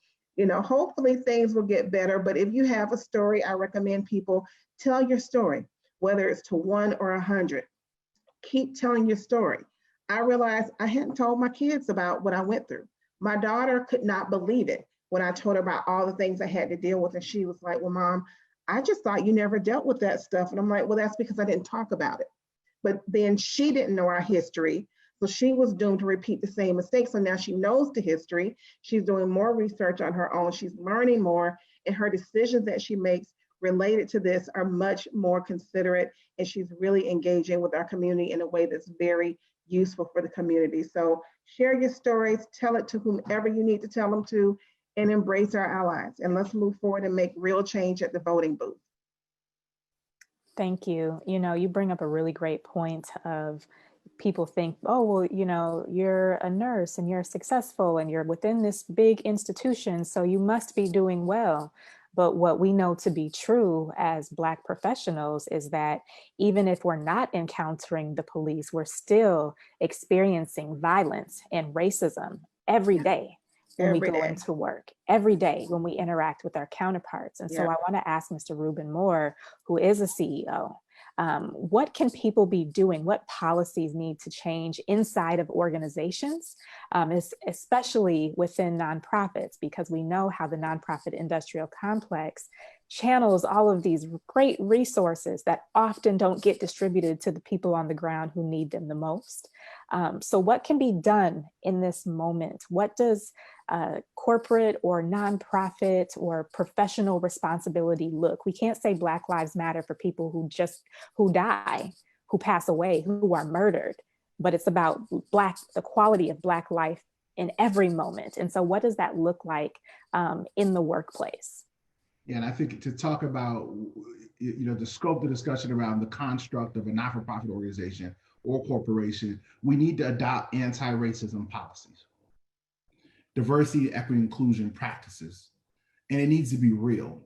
hopefully things will get better. But if you have a story, I recommend people tell your story, whether it's to 1 or 100. Keep telling your story. I realized I hadn't told my kids about what I went through. My daughter could not believe it when I told her about all the things I had to deal with. And she was like, well, Mom, I just thought you never dealt with that stuff. And I'm like, well, that's because I didn't talk about it. But then she didn't know our history. So she was doomed to repeat the same mistakes. So now she knows the history. She's doing more research on her own. She's learning more. And her decisions that she makes related to this are much more considerate. And she's really engaging with our community in a way that's very useful for the community. So share your stories, tell it to whomever you need to tell them to, and embrace our allies. And let's move forward and make real change at the voting booth. Thank you. You bring up a really great point of people think, oh, well, you're a nurse and you're successful and you're within this big institution, so you must be doing well. But what we know to be true as Black professionals is that even if we're not encountering the police, we're still experiencing violence and racism every day when we go into work, every day when we interact with our counterparts. And so I want to ask Mr. Ruben Moore, who is a CEO, what can people be doing? What policies need to change inside of organizations, especially within nonprofits, because we know how the nonprofit industrial complex channels all of these great resources that often don't get distributed to the people on the ground who need them the most. So what can be done in this moment? What does corporate or nonprofit or professional responsibility look? We can't say Black Lives Matter for people who die, who pass away, who are murdered, but it's about the quality of Black life in every moment. And so what does that look like in the workplace? Yeah, and I think to talk about, the scope of the discussion around the construct of a not-for-profit organization or corporation, we need to adopt anti-racism policies, diversity, equity, inclusion practices, and it needs to be real.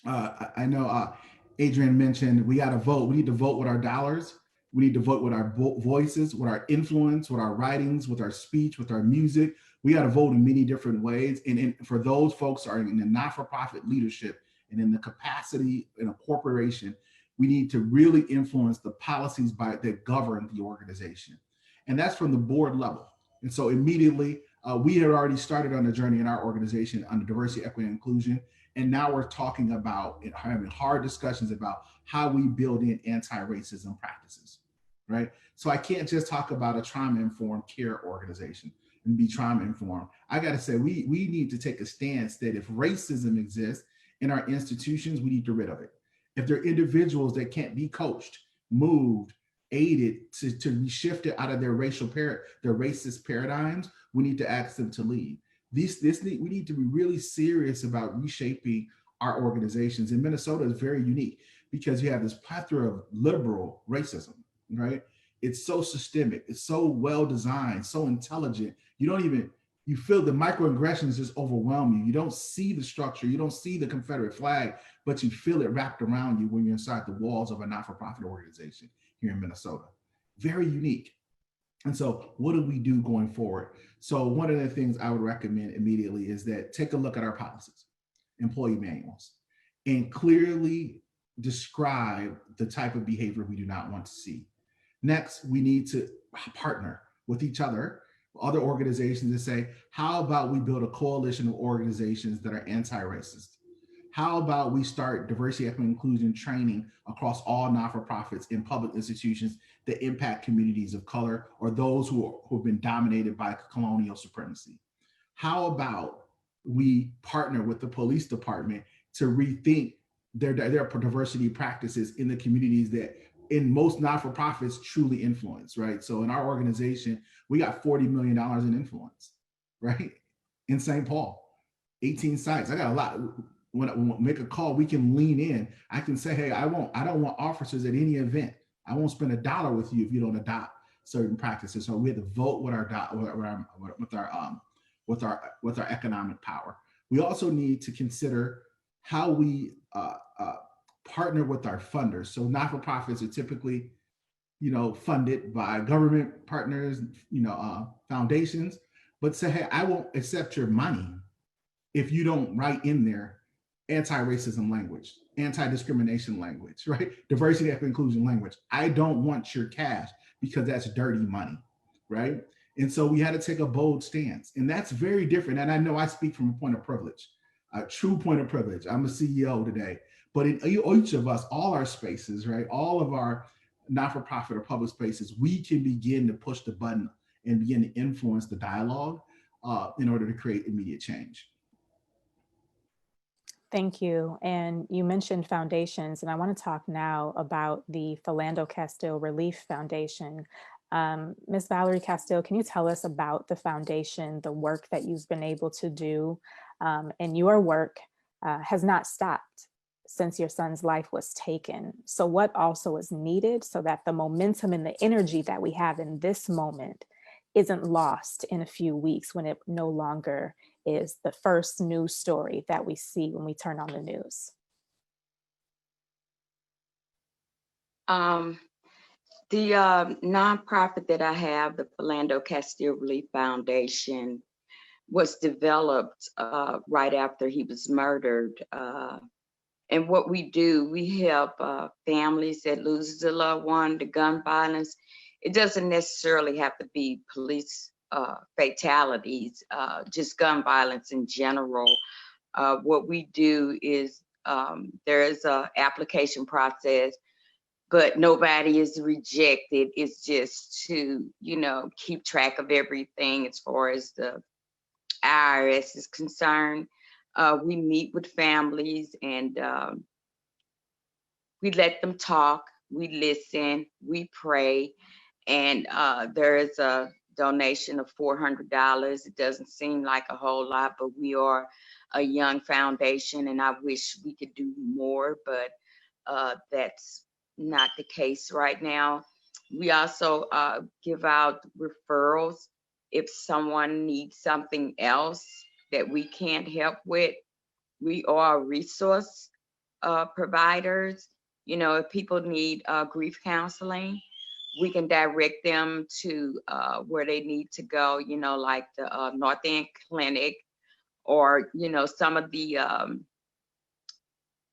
I know Adrienne mentioned we got to vote. We need to vote with our dollars. We need to vote with our voices, with our influence, with our writings, with our speech, with our music. We got to vote in many different ways. And for those folks who are in the not-for-profit leadership and in the capacity in a corporation, we need to really influence the policies that govern the organization. And that's from the board level. And so immediately, we had already started on a journey in our organization on diversity, equity, and inclusion. And now we're talking about having hard discussions about how we build in anti-racism practices, right? So I can't just talk about a trauma-informed care organization and be trauma-informed. I got to say, we need to take a stance that if racism exists in our institutions, we need to get rid of it. If there are individuals that can't be coached, moved, aided to be shifted out of their racist paradigms, we need to ask them to leave. We need to be really serious about reshaping our organizations. And Minnesota is very unique because you have this plethora of liberal racism, right? It's so systemic, it's so well designed, so intelligent. You feel the microaggressions just overwhelm you. You don't see the structure, you don't see the Confederate flag, but you feel it wrapped around you when you're inside the walls of a not-for-profit organization here in Minnesota. Very unique. And so what do we do going forward? So one of the things I would recommend immediately is that take a look at our policies, employee manuals, and clearly describe the type of behavior we do not want to see. Next, we need to partner with each other organizations and say, how about we build a coalition of organizations that are anti-racist? How about we start diversity, equity, and inclusion training across all not-for-profits in public institutions that impact communities of color or those who have been dominated by colonial supremacy? How about we partner with the police department to rethink their diversity practices in the communities that in most not-for-profits truly influence, right? So in our organization, we got $40 million in influence, right? In St. Paul, 18 sites. I got a lot. When I make a call, we can lean in. I can say, hey, I don't want officers at any event. I won't spend $1 with you if you don't adopt certain practices. So we had to vote with our economic power. We also need to consider how we partner with our funders. So not-for-profits are typically, funded by government partners, foundations, but say, hey, I won't accept your money if you don't write in there anti-racism language, anti-discrimination language, right? Diversity, equity, inclusion language. I don't want your cash because that's dirty money, right? And so we had to take a bold stance, and that's very different. And I know I speak from a point of privilege, a true point of privilege. I'm a CEO today, but in each of us, all our spaces, right? All of our not-for-profit or public spaces, we can begin to push the button and begin to influence the dialogue in order to create immediate change. Thank you. And you mentioned foundations, and I want to talk now about the Falando Castillo Relief Foundation. Ms. Valerie Castile, can you tell us about the foundation, the work that you've been able to do? And your work has not stopped since your son's life was taken. So what also is needed so that the momentum and the energy that we have in this moment isn't lost in a few weeks when it no longer is the first news story that we see when we turn on the news? The nonprofit that I have, the Philando Castillo Relief Foundation, was developed right after he was murdered. And what we do, we help families that loses a loved one to gun violence. It doesn't necessarily have to be police fatalities, just gun violence in general. What we do is there is an application process, but nobody is rejected. It's just to, keep track of everything as far as the IRS is concerned. We meet with families and we let them talk, we listen, we pray, and there is a donation of $400. It doesn't seem like a whole lot, but we are a young foundation and I wish we could do more, but that's not the case right now. We also give out referrals if someone needs something else that we can't help with. We are resource providers. If people need grief counseling, we can direct them to where they need to go, like the North End Clinic, or, some of the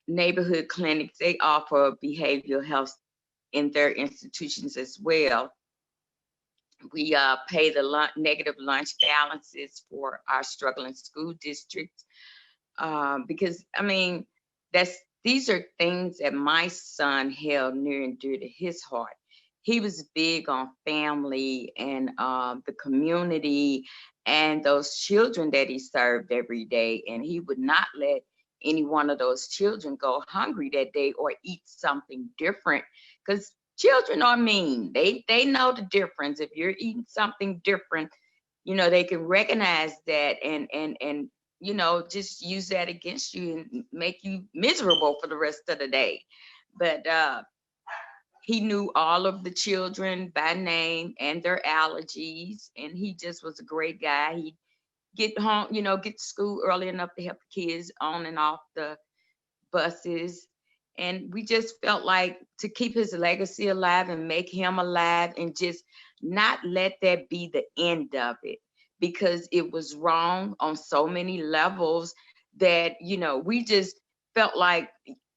neighborhood clinics. They offer behavioral health in their institutions as well. We pay the negative lunch balances for our struggling school districts because, these are things that my son held near and dear to his heart. He was big on family and the community and those children that he served every day. And he would not let any one of those children go hungry that day or eat something different, because children are mean. They know the difference. If you're eating something different, they can recognize that and just use that against you and make you miserable for the rest of the day. But he knew all of the children by name and their allergies, and he just was a great guy. He'd get home, get to school early enough to help the kids on and off the buses. And we just felt like to keep his legacy alive and make him alive and just not let that be the end of it, because it was wrong on so many levels that, we just felt like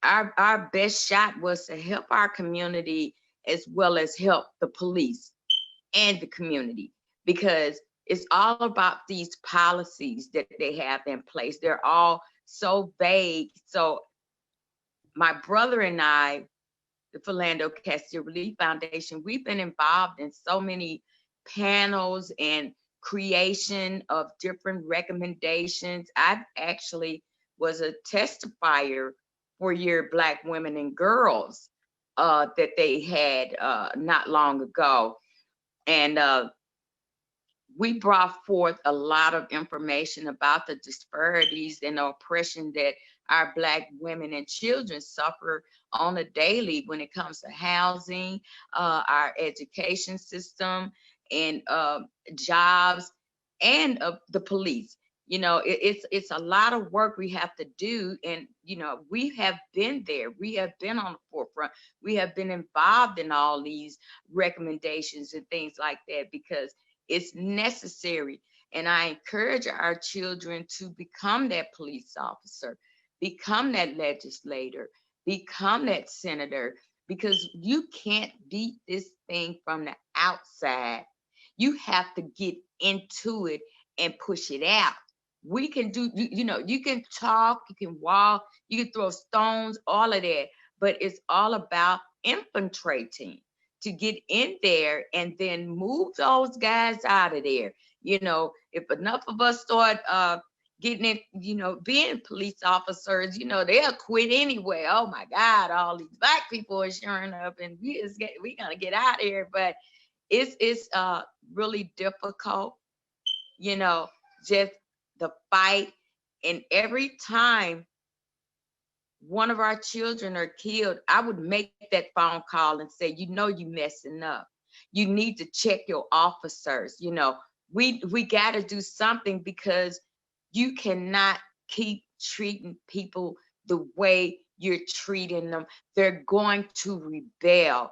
our best shot was to help our community as well as help the police and the community, because it's all about these policies that they have in place. They're all so vague. So my brother and I, the Philando Castillo Relief Foundation, we've been involved in so many panels and creation of different recommendations. I actually was a testifier for your Black women and girls that they had not long ago. And we brought forth a lot of information about the disparities and the oppression that our Black women and children suffer on a daily when it comes to housing, our education system, and jobs, and the police. You know, it's a lot of work we have to do, and you know, we have been there. We have been on the forefront. We have been involved in all these recommendations and things like that because it's necessary. And I encourage our children to become that police officer, become that legislator, become that senator, because you can't beat this thing from the outside. You have to get into it and push it out. We can do, you know, you can talk, you can walk, you can throw stones, all of that, but it's all about infiltrating to get in there and then move those guys out of there. You know, if enough of us start getting it, you know, being police officers, you know, they'll quit anyway. Oh my God, all these Black people are showing up, and we gonna get out of here. But it's really difficult, you know, just the fight. And every time one of our children are killed, I would make that phone call and say, you know, you messing up. You need to check your officers. You know, we got to do something, because you cannot keep treating people the way you're treating them. They're going to rebel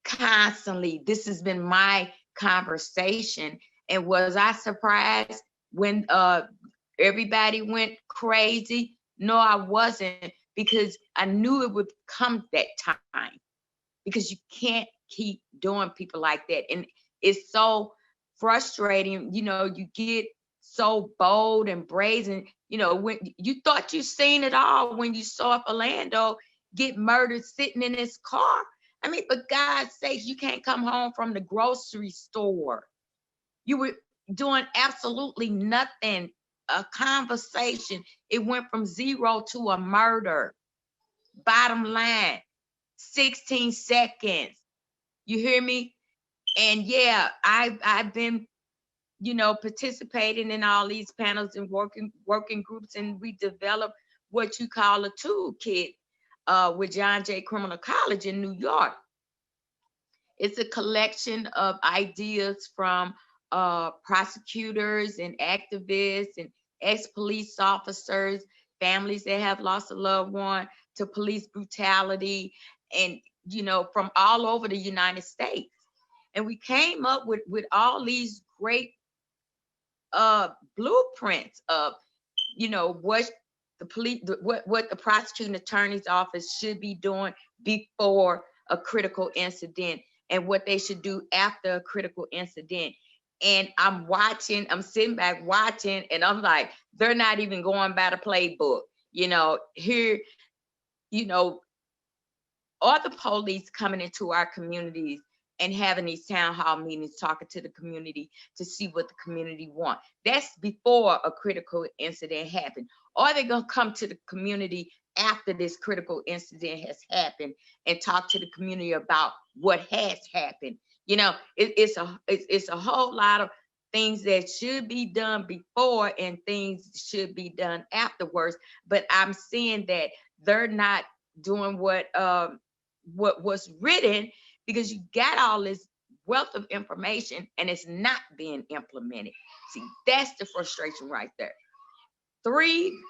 constantly. This has been my conversation. And was I surprised when everybody went crazy? No, I wasn't, because I knew it would come that time, because you can't keep doing people like that. And it's so frustrating. You know, you get so bold and brazen, you know, when you thought you seen it all, when you saw Falando get murdered sitting in his car. I mean, for God's sake, you can't come home from the grocery store. You were doing absolutely nothing. A conversation, it went from 0 to a murder. Bottom line, 16 seconds. You hear me? And yeah, I've been, you know, participating in all these panels and working groups, and we developed what you call a toolkit with John Jay Criminal College in New York. It's a collection of ideas from prosecutors and activists and ex-police officers, families that have lost a loved one to police brutality, and, you know, from all over the United States. And we came up with all these great blueprints of, you know, what the police, what the prosecuting attorney's office should be doing before a critical incident, and what they should do after a critical incident. And I'm sitting back watching, and I'm like, they're not even going by the playbook. You know, here, you know, all the police coming into our communities and having these town hall meetings, talking to the community to see what the community want. That's before a critical incident happened. Or they're gonna come to the community after this critical incident has happened and talk to the community about what has happened. You know, it's a whole lot of things that should be done before and things should be done afterwards. But I'm seeing that they're not doing what was written, because you got all this wealth of information and it's not being implemented. See, that's the frustration right there.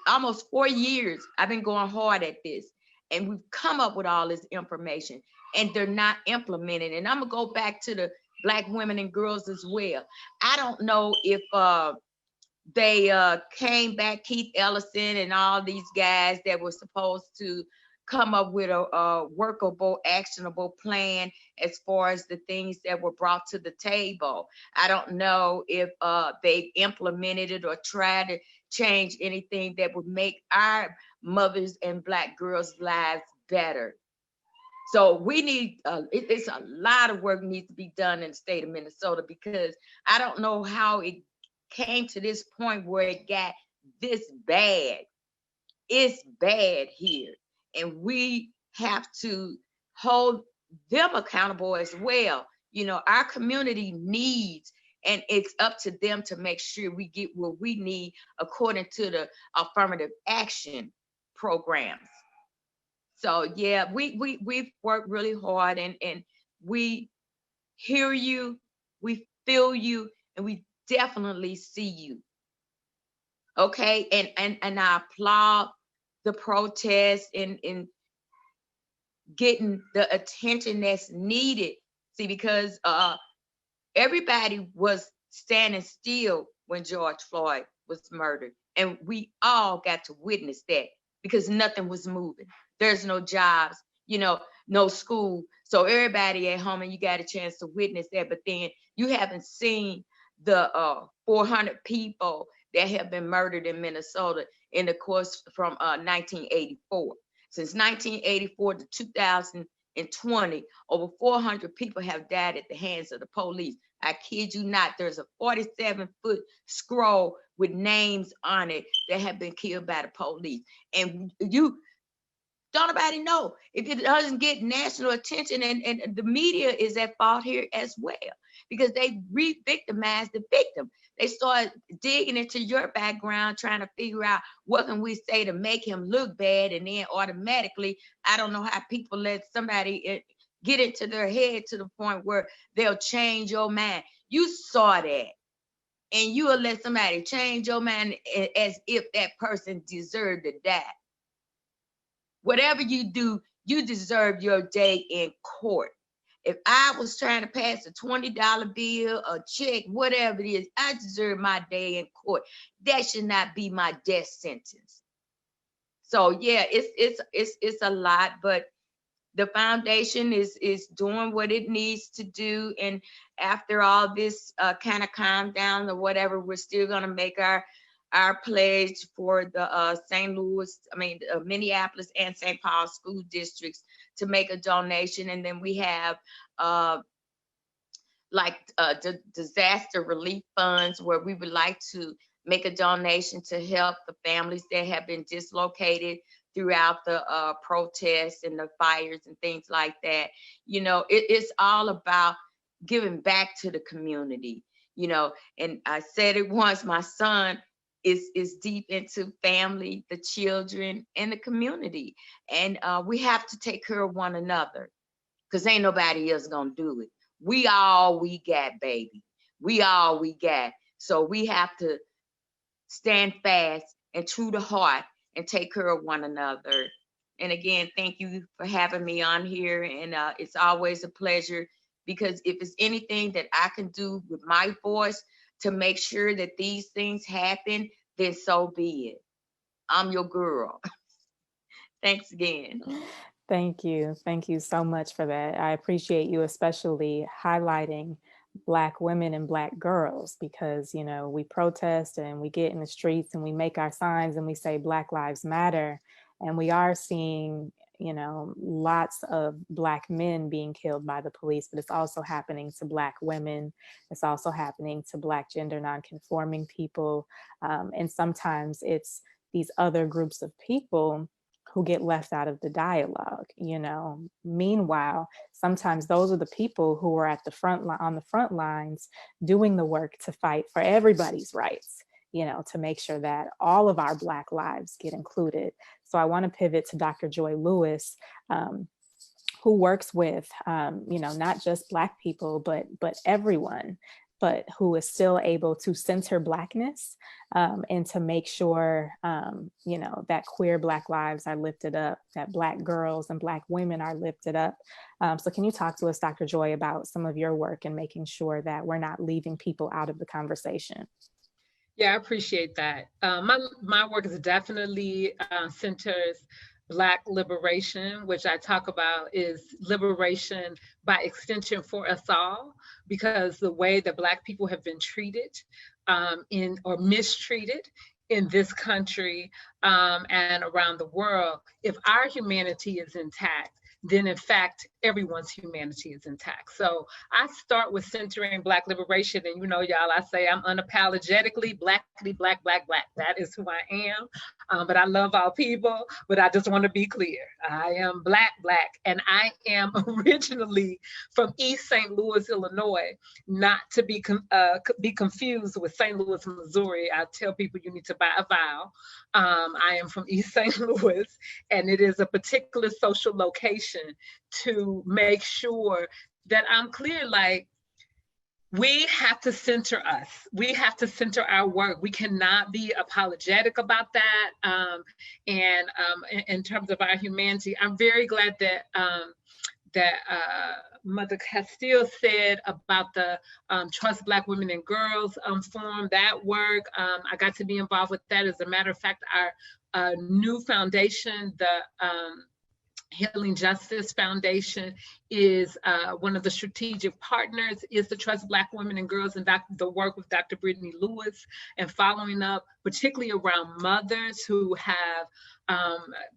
Almost 4 years, I've been going hard at this, and we've come up with all this information and they're not implemented. And I'm gonna go back to the Black women and girls as well. I don't know if they came back, Keith Ellison and all these guys that were supposed to come up with a workable, actionable plan as far as the things that were brought to the table. I don't know if they implemented it or tried to change anything that would make our mothers and Black girls' lives better. So we need, it's a lot of work needs to be done in the state of Minnesota, because I don't know how it came to this point where it got this bad. It's bad here. And we have to hold them accountable as well. You know, our community needs And it's up to them to make sure we get what we need according to the affirmative action programs. So yeah, we've worked really hard, and we hear you, we feel you, and we definitely see you. Okay, and I applaud the protest and getting the attention that's needed. See, because everybody was standing still when George Floyd was murdered, and we all got to witness that because nothing was moving. There's no jobs, no school. So everybody at home, and you got a chance to witness that. But then you haven't seen the 400 people that have been murdered in Minnesota in the course from 1984. Since 1984 to 2020, over 400 people have died at the hands of the police. I kid you not, there's a 47-foot scroll with names on it that have been killed by the police. And you don't nobody know if it doesn't get national attention, and the media is at fault here as well, because they re-victimize the victim. They start digging into your background, trying to figure out what can we say to make him look bad, and then automatically, I don't know how people let somebody get into their head to the point where they'll change your mind. You saw that, and you will let somebody change your mind as if that person deserved to die. Whatever you do, you deserve your day in court. If I was trying to pass a $20 bill, a check, whatever it is, I deserve my day in court. That should not be my death sentence. So yeah, it's a lot, but the foundation is doing what it needs to do. And after all this kind of calm down or whatever, we're still gonna make our pledge for the Minneapolis and St. Paul school districts to make a donation. And then we have the disaster relief funds, where we would like to make a donation to help the families that have been dislocated throughout the protests and the fires and things like that. It's all about giving back to the community, and I said it once, my son is deep into family, the children, and the community. And we have to take care of one another, because ain't nobody else gonna do it. We all we got, baby. We all we got. So we have to stand fast and true to heart and take care of one another. And again, thank you for having me on here. And it's always a pleasure, because if it's anything that I can do with my voice to make sure that these things happen, then so be it. I'm your girl. Thanks again. Thank you. Thank you so much for that. I appreciate you especially highlighting Black women and Black girls, because, we protest and we get in the streets and we make our signs and we say Black Lives Matter. And we are seeing, lots of Black men being killed by the police, but it's also happening to Black women. It's also happening to Black gender nonconforming people. And sometimes it's these other groups of people who get left out of the dialogue. Meanwhile, sometimes those are the people who are at the on the front lines doing the work to fight for everybody's rights, to make sure that all of our Black lives get included. So I want to pivot to Dr. Joy Lewis, who works with, not just Black people, but everyone, but who is still able to center Blackness and to make sure, that queer Black lives are lifted up, that Black girls and Black women are lifted up. So can you talk to us, Dr. Joy, about some of your work and making sure that we're not leaving people out of the conversation? Yeah, I appreciate that. My work is definitely centers Black liberation, which I talk about is liberation by extension for us all, because the way that Black people have been treated or mistreated in this country and around the world, if our humanity is intact, then in fact, everyone's humanity is intact. So I start with centering Black liberation. And you know, y'all, I say I'm unapologetically Blackly Black, Black, Black. That is who I am. But I love all people, but I just want to be clear. I am Black, Black, and I am originally from East St. Louis, Illinois, not to be confused with St. Louis, Missouri. I tell people you need to buy a vowel. I am from East St. Louis, and it is a particular social location to make sure that I'm clear, like, we have to center us. We have to center our work. We cannot be apologetic about that. In terms of our humanity, I'm very glad that Mother Castillo said about the Trust Black Women and Girls forum, that work. I got to be involved with that. As a matter of fact, our new foundation, the Healing Justice Foundation, is one of the strategic partners, is the Trust Black Women and Girls, and the work with Dr. Brittany Lewis, and following up particularly around mothers who have,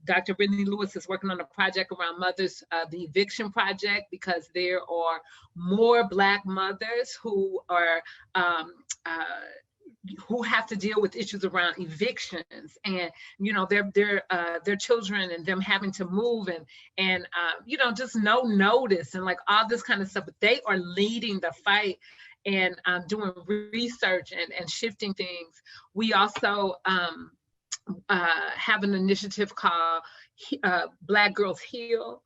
Dr. Brittany Lewis is working on a project around mothers, the eviction project, because there are more Black mothers who are who have to deal with issues around evictions, and you know, their children and them having to move, and you know, just no notice and like all this kind of stuff. But they are leading the fight and doing research and shifting things. We also have an initiative called Black Girls Heal,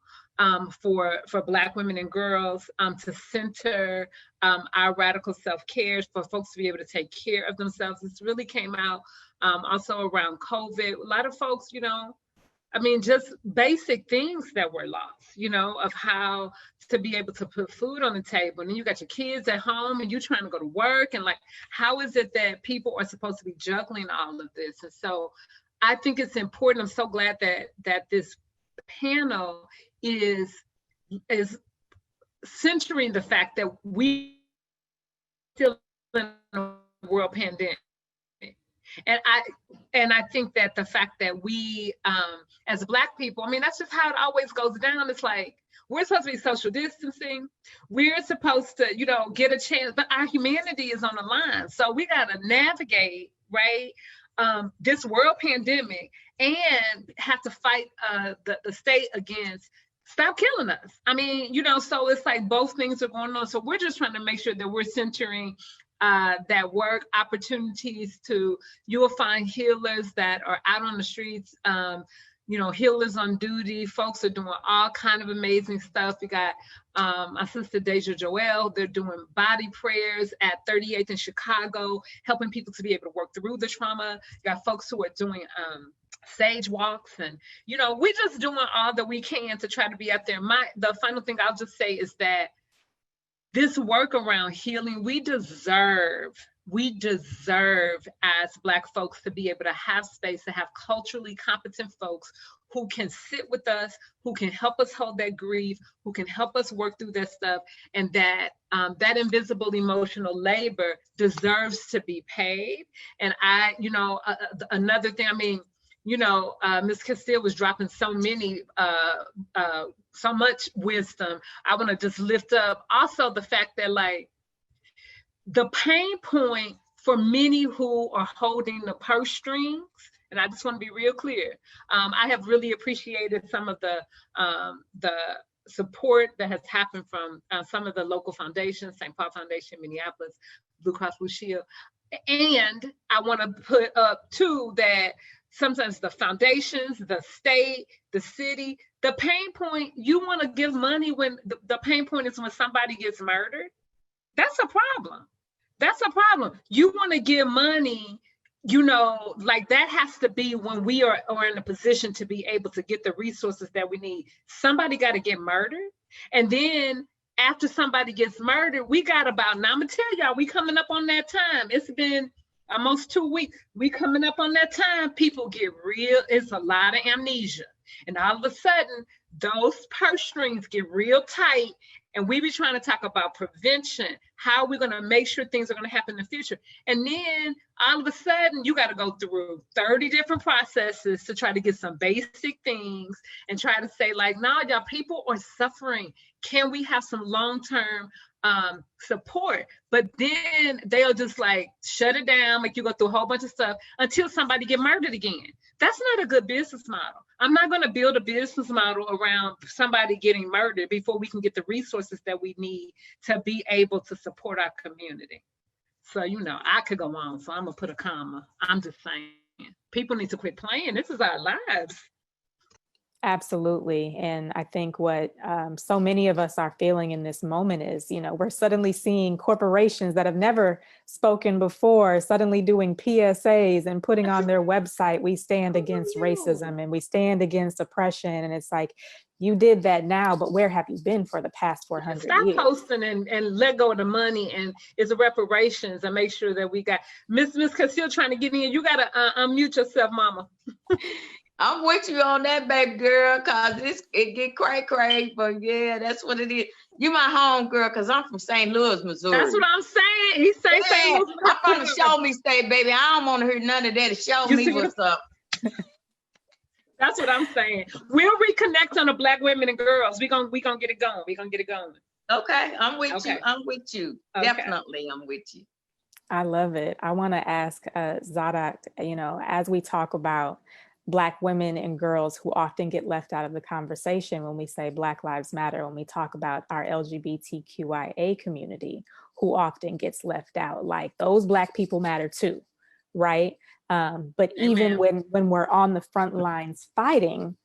for Black women and girls, to center our radical self-care for folks to be able to take care of themselves. This really came out also around COVID. A lot of folks, you know, I mean, just basic things that were lost, you know, of how to be able to put food on the table. And then you got your kids at home and you're trying to go to work, and like, how is it that people are supposed to be juggling all of this? And so I think it's important. I'm so glad that this panel is centering the fact that we still in a world pandemic. And I think that the fact that we, as Black people, I mean, that's just how it always goes down. It's like, we're supposed to be social distancing. We're supposed to, you know, get a chance, but our humanity is on the line. So we got to navigate, right, this world pandemic, and have to fight the state against stop killing us. I mean, you know, so it's like both things are going on. So we're just trying to make sure that we're centering that work, opportunities to, you will find healers that are out on the streets, you know, healers on duty. Folks are doing all kind of amazing stuff. We got my sister Deja Joelle, they're doing body prayers at 38th in Chicago, helping people to be able to work through the trauma. You got folks who are doing sage walks, and you know, we're just doing all that we can to try to be out there. The final thing I'll just say is that this work around healing, we deserve as Black folks to be able to have space, to have culturally competent folks who can sit with us, who can help us hold that grief, who can help us work through that stuff, and that that invisible emotional labor deserves to be paid. And you know, another thing, I mean, you know, Ms. Castillo was dropping so much wisdom. I want to just lift up also the fact that, like, the pain point for many who are holding the purse strings, and I just want to be real clear, I have really appreciated some of the support that has happened from some of the local foundations, St. Paul Foundation, Minneapolis, Blue Cross Blue Shield. And I want to put up too that sometimes the foundations, the state, the city, the pain point, you want to give money when the pain point is when somebody gets murdered. That's a problem. That's a problem. You want to give money, you know, like that has to be when we are in a position to be able to get the resources that we need. Somebody got to get murdered. And then after somebody gets murdered, we got about, now I'm gonna tell y'all, we coming up on that time. It's been almost 2 weeks. We coming up on that time. People get real, it's a lot of amnesia. And all of a sudden, those purse strings get real tight, and we be trying to talk about prevention, how we're going to make sure things are going to happen in the future. And then all of a sudden, you got to go through 30 different processes to try to get some basic things and try to say, like, no, y'all, people are suffering. Can we have some long-term support? But then they'll just like shut it down, like you go through a whole bunch of stuff until somebody get murdered again. That's not a good business model. I'm not going to build a business model around somebody getting murdered before we can get the resources that we need to be able to support our community. So, you know, I could go on, so I'm going to put a comma. I'm just saying, people need to quit playing. This is our lives. Absolutely. And I think what so many of us are feeling in this moment is, you know, we're suddenly seeing corporations that have never spoken before suddenly doing PSAs and putting on their website, we stand against racism and we stand against oppression. And it's like, you did that now, but where have you been for the past 400 Stop years? posting and let go of the money, and it's a reparations, and make sure that we got Miss Castillo trying to get in. You got to unmute yourself, mama. I'm with you on that, baby girl, cause it get cray, but yeah, that's what it is. You my home girl, cause I'm from St. Louis, Missouri. That's what I'm saying. He say St. Louis. I'm from the show me state, baby. I don't want to hear none of that. Show me what's up. That's what I'm saying. We'll reconnect on the Black women and girls. We gonna get it going. We gonna get it going. Okay, I'm with you. I'm with you. Okay. Definitely, I'm with you. I love it. I want to ask Zadak, you know, as we talk about Black women and girls who often get left out of the conversation when we say Black Lives Matter, when we talk about our LGBTQIA community, who often gets left out, like those Black people matter too, right? But even when we're on the front lines fighting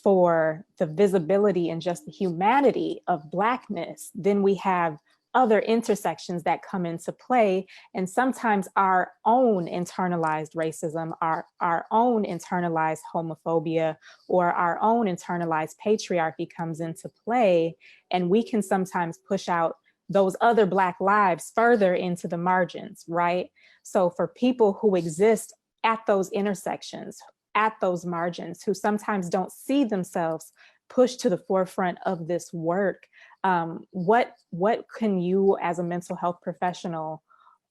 for the visibility and just the humanity of Blackness, then we have other intersections that come into play. And sometimes our own internalized racism, our own internalized homophobia, or our own internalized patriarchy comes into play. And we can sometimes push out those other Black lives further into the margins, right? So for people who exist at those intersections, at those margins, who sometimes don't see themselves pushed to the forefront of this work, what can you as a mental health professional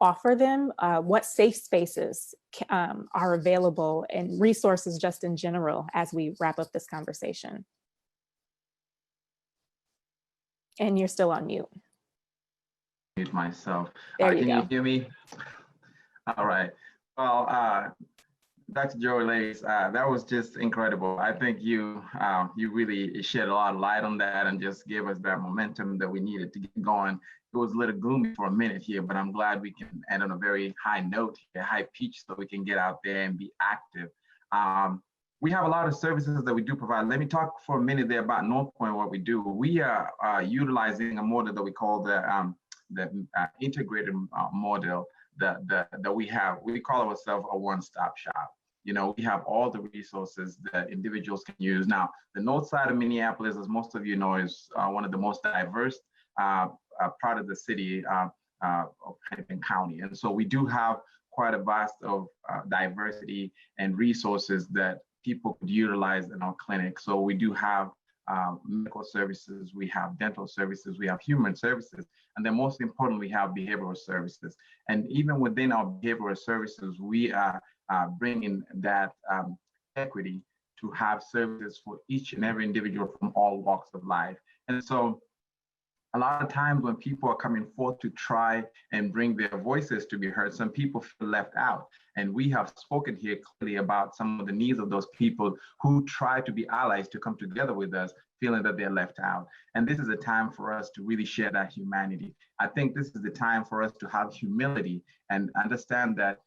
offer them? What safe spaces are available, and resources just in general as we wrap up this conversation? And you're still on mute. Mute myself. There you can go. you hear me? All right. Well, Dr. Joy Lace, that was just incredible. I think you really shed a lot of light on that and just gave us that momentum that we needed to get going. It was a little gloomy for a minute here, but I'm glad we can end on a very high note here, high pitch, so we can get out there and be active. We have a lot of services that we do provide. Let me talk for a minute there about North Point, what we do. We are utilizing a model that we call the integrated model that we have. We call ourselves a one-stop shop. You know, we have all the resources that individuals can use. Now, the north side of Minneapolis, as most of you know, is one of the most diverse part of the city of Hennepin County. And so we do have quite a vast of diversity and resources that people could utilize in our clinic. So we do have medical services, we have dental services, we have human services, and then most importantly, we have behavioral services. And even within our behavioral services, we are bringing that equity to have services for each and every individual from all walks of life. And so a lot of times when people are coming forth to try and bring their voices to be heard, some people feel left out. And we have spoken here clearly about some of the needs of those people who try to be allies to come together with us, feeling that they're left out. And this is a time for us to really share that humanity. I think this is the time for us to have humility and understand that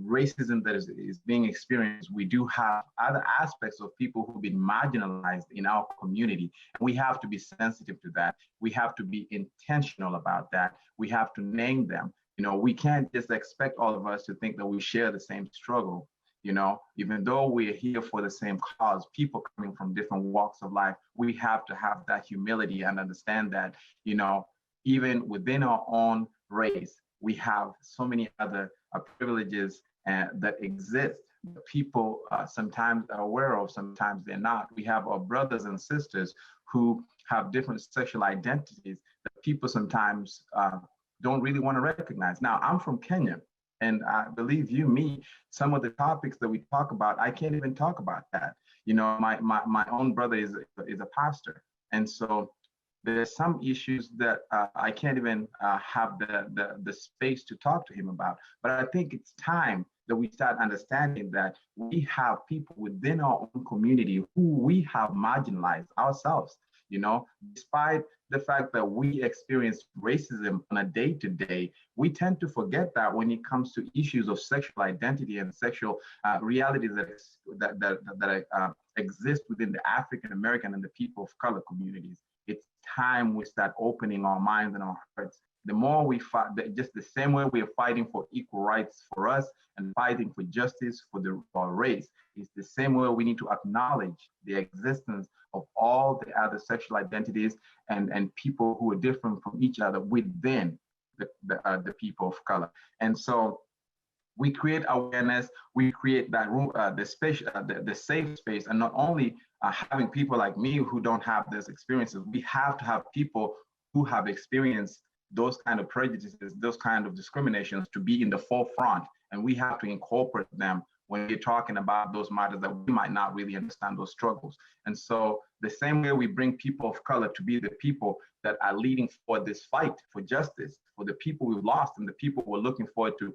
racism that is being experienced, we do have other aspects of people who've been marginalized in our community. And we have to be sensitive to that. We have to be intentional about that. We have to name them. You know, we can't just expect all of us to think that we share the same struggle. You know, even though we're here for the same cause, people coming from different walks of life, we have to have that humility and understand that, you know, even within our own race, we have so many other privileges that exist people sometimes are aware of, sometimes they're not. We have our brothers and sisters who have different sexual identities that people sometimes don't really want to recognize. Now, I'm from Kenya, and I believe you, me, some of the topics that we talk about, I can't even talk about that. You know, my own brother is a pastor, and so there's some issues that I can't even have the space to talk to him about. But I think it's time that we start understanding that we have people within our own community who we have marginalized ourselves. You know, despite the fact that we experience racism on a day-to-day, we tend to forget that when it comes to issues of sexual identity and sexual realities that exist within the African American and the people of color communities. It's time we start opening our minds and our hearts. The more we fight, just the same way we are fighting for equal rights for us and fighting for justice for our race, it's the same way we need to acknowledge the existence of all the other sexual identities and people who are different from each other within the people of color. And so we create awareness, we create that room, the space, the safe space, and not only having people like me who don't have those experiences, we have to have people who have experienced those kind of prejudices, those kind of discriminations to be in the forefront, and we have to incorporate them when we're talking about those matters that we might not really understand those struggles. And so the same way we bring people of color to be the people that are leading for this fight for justice, for the people we've lost and the people we're looking forward to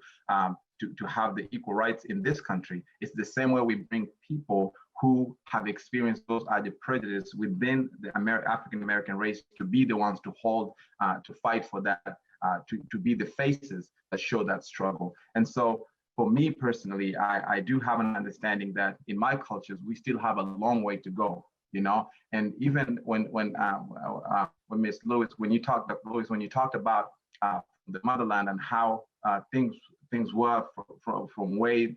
have the equal rights in this country, it's the same way we bring people who have experienced those other prejudices within the African American race to be the ones to hold, to fight for that, to be the faces that show that struggle. And so for me personally, I do have an understanding that in my cultures, we still have a long way to go, you know? And even when Miss Lewis, when you talked about the motherland and how things were from way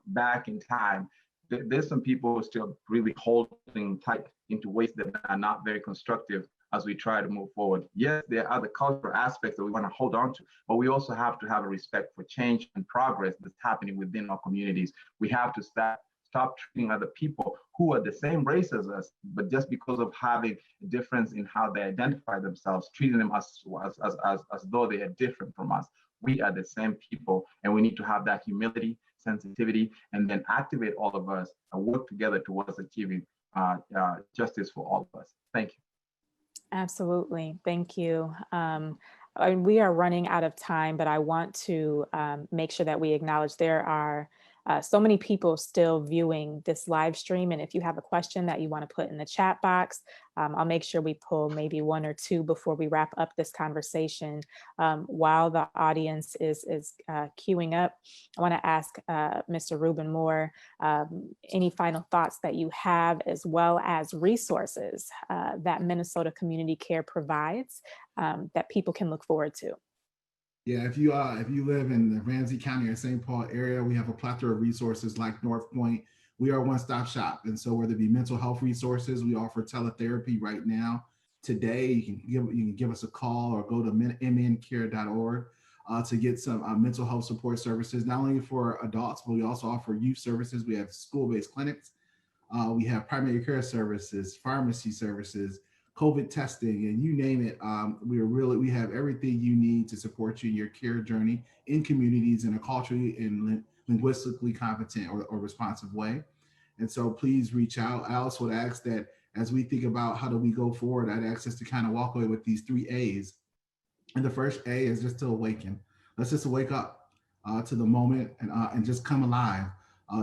back in time, there's some people who are still really holding tight into ways that are not very constructive as we try to move forward. Yes, there are the cultural aspects that we want to hold on to, but we also have to have a respect for change and progress that's happening within our communities. We have to stop treating other people who are the same race as us, but just because of having a difference in how they identify themselves, treating them as though they are different from us. We are the same people, and we need to have that humility, sensitivity, and then activate all of us and work together towards achieving justice for all of us. Thank you. Absolutely. Thank you. We are running out of time, but I want to make sure that we acknowledge there are so many people still viewing this live stream. And if you have a question that you want to put in the chat box, I'll make sure we pull maybe one or two before we wrap up this conversation. While the audience is queuing up, I want to ask Mr. Ruben Moore, any final thoughts that you have, as well as resources that Minnesota Community Care provides that people can look forward to. Yeah, if you live in the Ramsey County or St. Paul area, we have a plethora of resources like North Point. We are a one-stop shop. And so whether it be mental health resources, we offer teletherapy right now. Today, you can give us a call or go to mncare.org to get some mental health support services, not only for adults, but we also offer youth services. We have school-based clinics. We have primary care services, pharmacy services, COVID testing, and you name it. We have everything you need to support you in your care journey in communities in a culturally and linguistically competent or responsive way. And so please reach out. I also would ask that as we think about how do we go forward, I'd ask us to kind of walk away with these 3 A's. And the first A is just to awaken. Let's just wake up to the moment and just come alive.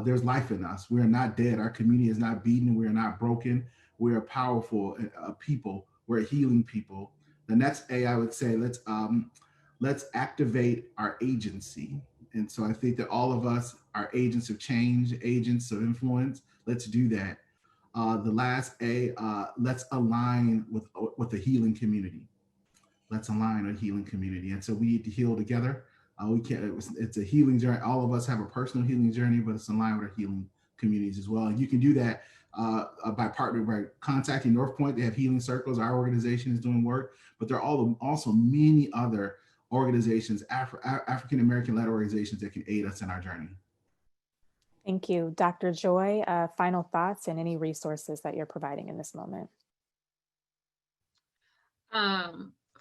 There's life in us. We are not dead. Our community is not beaten. We are not broken. We are powerful people. We're healing people. The next A, I would say, let's activate our agency. And so I think that all of us are agents of change, agents of influence. Let's do that. The last A, let's align with the healing community. Let's align with healing community. And so we need to heal together. We can't. It's a healing journey. All of us have a personal healing journey, but it's aligned with our healing communities as well. And you can do that by contacting North Point. They have healing circles. Our organization is doing work, but there are also many other organizations, African American led organizations that can aid us in our journey. Thank you. Dr. Joy, final thoughts and any resources that you're providing in this moment.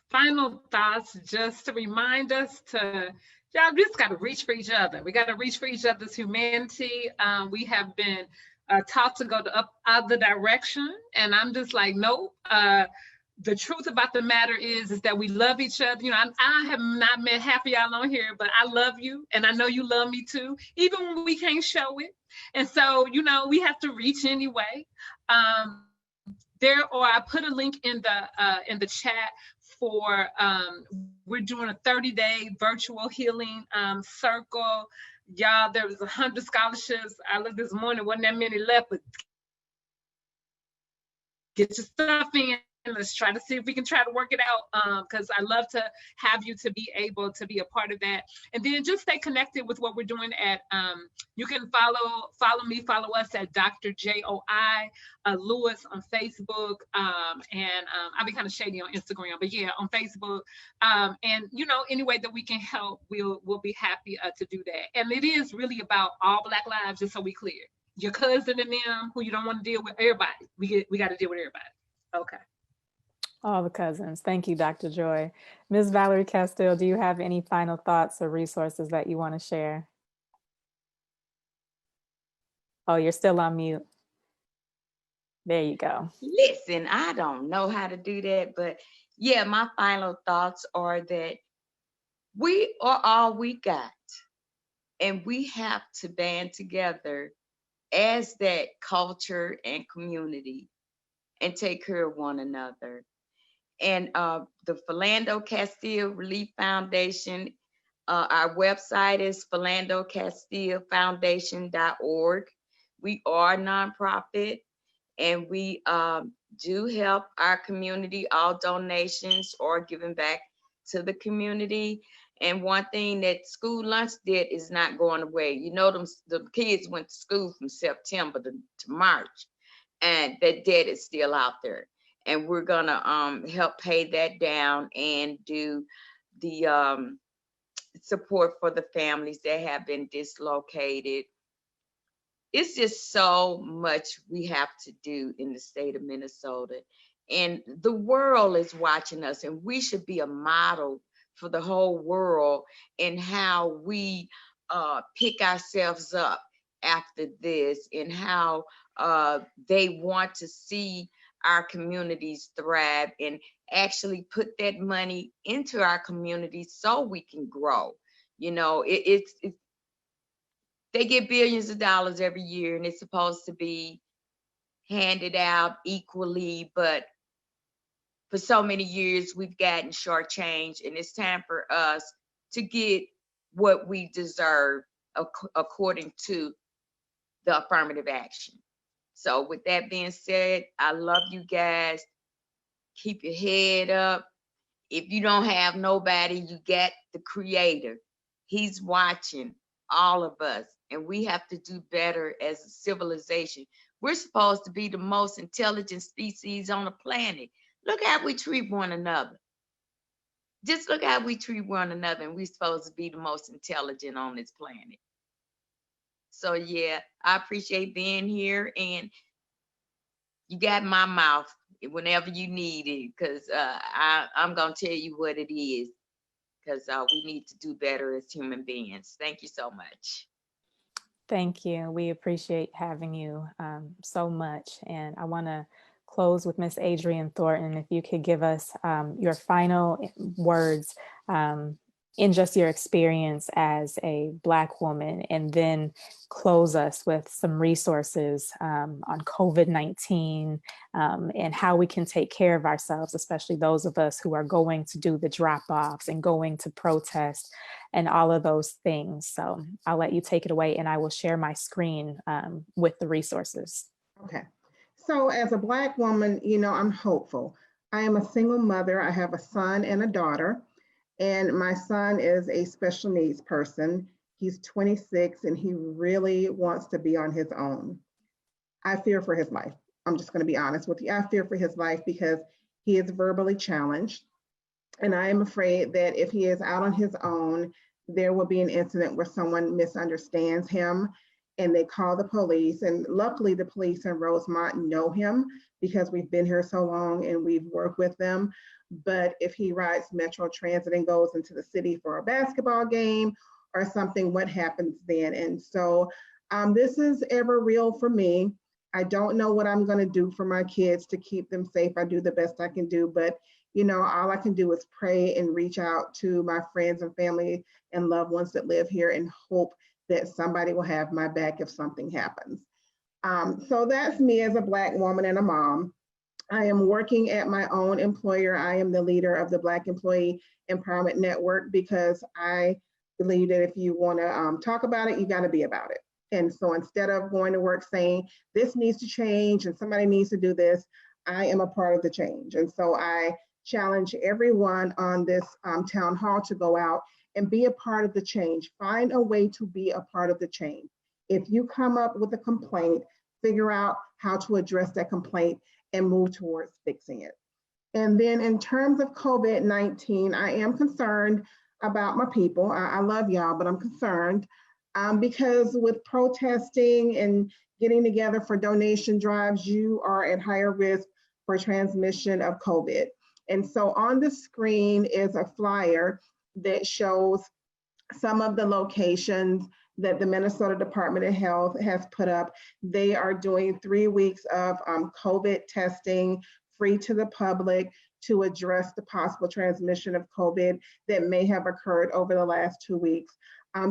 Final thoughts, just to remind us to, y'all just got to reach for each other. We got to reach for each other's humanity. We have been taught to go the other direction, and I'm just like, nope. The truth about the matter is that we love each other. You know, I have not met half of y'all on here, but I love you, and I know you love me too, even when we can't show it. And so, you know, we have to reach anyway. I put a link in the chat for we're doing a 30-day virtual healing circle. Y'all, there was 100 scholarships. I looked this morning, wasn't that many left, but get your stuff in. Let's try to see if we can try to work it out, because I love to have you to be able to be a part of that. And then just stay connected with what we're doing at, you can follow me, follow us at Dr. J.O.I. Lewis on Facebook. And I'll be kind of shady on Instagram, but yeah, on Facebook. And, you know, any way that we can help, we'll be happy to do that. And it is really about all Black lives, just so we clear. Your cousin and them who you don't want to deal with, everybody. We got to deal with everybody. Okay. All the cousins. Thank you, Dr. Joy. Ms. Valerie Castile, do you have any final thoughts or resources that you want to share? Oh, you're still on mute. There you go. Listen, I don't know how to do that, but yeah, my final thoughts are that we are all we got, and we have to band together as that culture and community and take care of one another. And the Falando Castillo Relief Foundation, our website is philandocastillefoundation.org. We are a nonprofit, and we do help our community. All donations are given back to the community. And one thing that school lunch did is not going away. You know, the kids went to school from September to March, and that debt is still out there. And we're gonna help pay that down and do the support for the families that have been dislocated. It's just so much we have to do in the state of Minnesota. And the world is watching us, and we should be a model for the whole world in how we pick ourselves up after this, and how they want to see our communities thrive and actually put that money into our communities so we can grow. You know, it's they get billions of dollars every year, and it's supposed to be handed out equally, but for so many years we've gotten shortchanged, and it's time for us to get what we deserve according to the affirmative action. So with that being said, I love you guys. Keep your head up. If you don't have nobody, you got the Creator. He's watching all of us, and we have to do better as a civilization. We're supposed to be the most intelligent species on the planet. Look how we treat one another. Just look how we treat one another, and we're supposed to be the most intelligent on this planet. So yeah, I appreciate being here, and you got my mouth whenever you need it, because I'm gonna tell you what it is, because we need to do better as human beings. Thank you so much. Thank you. We appreciate having you so much. And I want to close with Miss Adrienne Thornton. If you could give us your final words in just your experience as a Black woman, and then close us with some resources on COVID-19 and how we can take care of ourselves, especially those of us who are going to do the drop-offs and going to protest and all of those things. So I'll let you take it away, and I will share my screen with the resources. Okay. So as a Black woman, you know, I'm hopeful. I am a single mother. I have a son and a daughter. And my son is a special needs person. He's 26 and he really wants to be on his own. I fear for his life. I'm just going to be honest with you. I fear for his life because he is verbally challenged. And I am afraid that if he is out on his own, there will be an incident where someone misunderstands him and they call the police. And luckily the police in Rosemont know him because we've been here so long and we've worked with them. But if he rides Metro Transit and goes into the city for a basketball game or something, what happens then? And so this is ever real for me. I don't know what I'm going to do for my kids to keep them safe. I do the best I can do, but you know, all I can do is pray and reach out to my friends and family and loved ones that live here and hope that somebody will have my back if something happens. So that's me as a Black woman and a mom. I am working at my own employer. I am the leader of the Black Employee Empowerment Network because I believe that if you want to talk about it, you got to be about it. And so instead of going to work saying this needs to change and somebody needs to do this, I am a part of the change. And so I challenge everyone on this town hall to go out and be a part of the change. Find a way to be a part of the change. If you come up with a complaint, figure out how to address that complaint and move towards fixing it. And then in terms of COVID-19, I am concerned about my people. I love y'all, but I'm concerned because with protesting and getting together for donation drives, you are at higher risk for transmission of COVID. And so on the screen is a flyer that shows some of the locations that the Minnesota Department of Health has put up. They are doing 3 weeks of COVID testing free to the public to address the possible transmission of COVID that may have occurred over the last 2 weeks.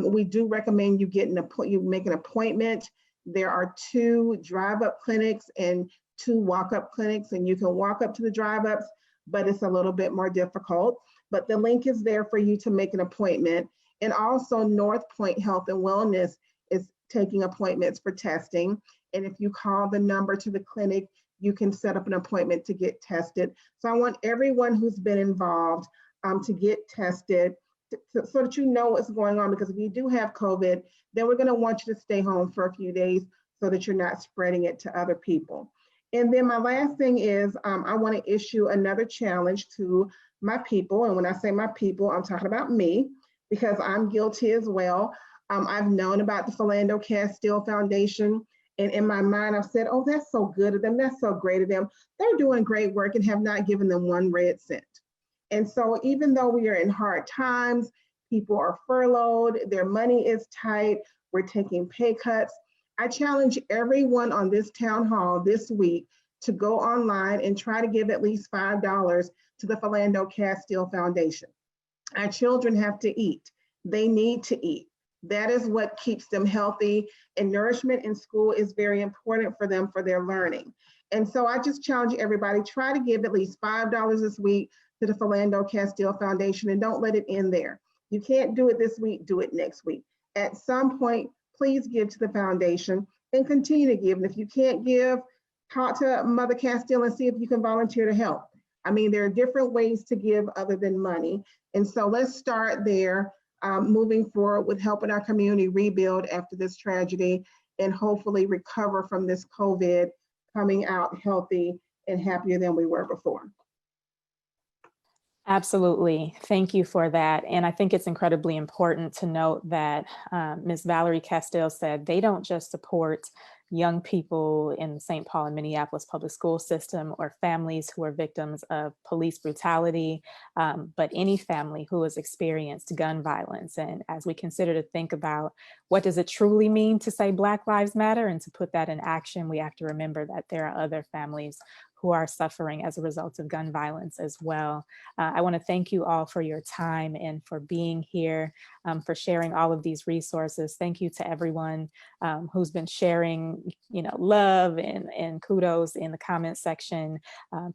We do recommend you make an appointment. There are 2 drive-up clinics and 2 walk-up clinics, and you can walk up to the drive-ups, but it's a little bit more difficult. But the link is there for you to make an appointment. And also North Point Health and Wellness is taking appointments for testing. And if you call the number to the clinic, you can set up an appointment to get tested. So I want everyone who's been involved to get tested so that you know what's going on, because if you do have COVID, then we're gonna want you to stay home for a few days so that you're not spreading it to other people. And then my last thing is I wanna issue another challenge to my people. And when I say my people, I'm talking about me, because I'm guilty as well. I've known about the Philando Castillo Foundation, and in my mind, I've said, oh, that's so good of them, that's so great of them. They're doing great work and have not given them 1 red cent. And so even though we are in hard times, people are furloughed, their money is tight, we're taking pay cuts, I challenge everyone on this town hall this week to go online and try to give at least $5 to the Philando Castillo Foundation. Our children have to eat. They need to eat. That is what keeps them healthy, and nourishment in school is very important for them for their learning. And so I just challenge everybody, try to give at least $5 this week to the Philando Castillo Foundation, and don't let it end there. You can't do it this week, do it next week. At some point, please give to the foundation and continue to give. And if you can't give, talk to Mother Castile and see if you can volunteer to help. I mean, there are different ways to give other than money. And so let's start there, moving forward with helping our community rebuild after this tragedy and hopefully recover from this COVID, coming out healthy and happier than we were before. Absolutely. Thank you for that. And I think it's incredibly important to note that Ms. Valerie Castile said they don't just support young people in the St. Paul and Minneapolis public school system or families who are victims of police brutality, but any family who has experienced gun violence. And as we consider to think about what does it truly mean to say Black Lives Matter and to put that in action, we have to remember that there are other families who are suffering as a result of gun violence as well. I want to thank you all for your time and for being here, for sharing all of these resources. Thank you to everyone who's been sharing, love and kudos in the comment section.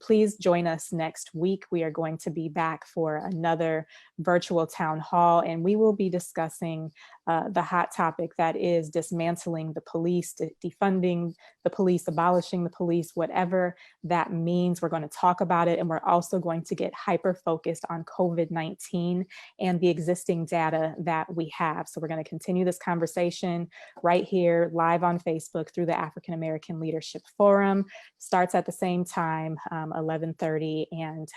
Please join us next week. We are going to be back for another virtual town hall, and we will be discussing the hot topic that is dismantling the police, defunding the police, abolishing the police, whatever that that means. We're going to talk about it, and we're also going to get hyper-focused on COVID-19 and the existing data that we have. So we're going to continue this conversation right here, live on Facebook through the African American Leadership Forum. Starts at the same time, 11:30, and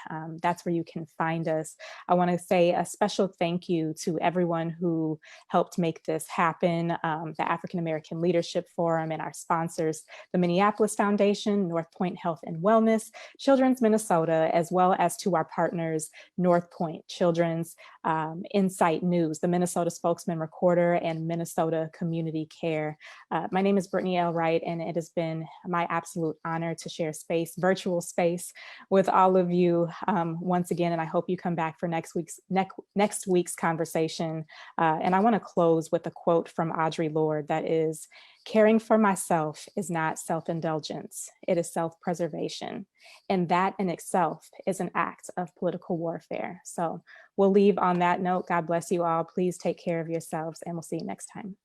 that's where you can find us. I want to say a special thank you to everyone who helped make this happen, the African American Leadership Forum and our sponsors, the Minneapolis Foundation, North Point Health and Wellness, Children's Minnesota, as well as to our partners, North Point Children's, Insight News, the Minnesota Spokesman Recorder, and Minnesota Community Care. My name is Brittany L. Wright, and it has been my absolute honor to share space, virtual space, with all of you once again. And I hope you come back for next week's conversation. And I want to close with a quote from Audre Lorde that is, "Caring for myself is not self-indulgence, it is self-preservation. And that in itself is an act of political warfare." So we'll leave on that note. God bless you all. Please take care of yourselves, and we'll see you next time.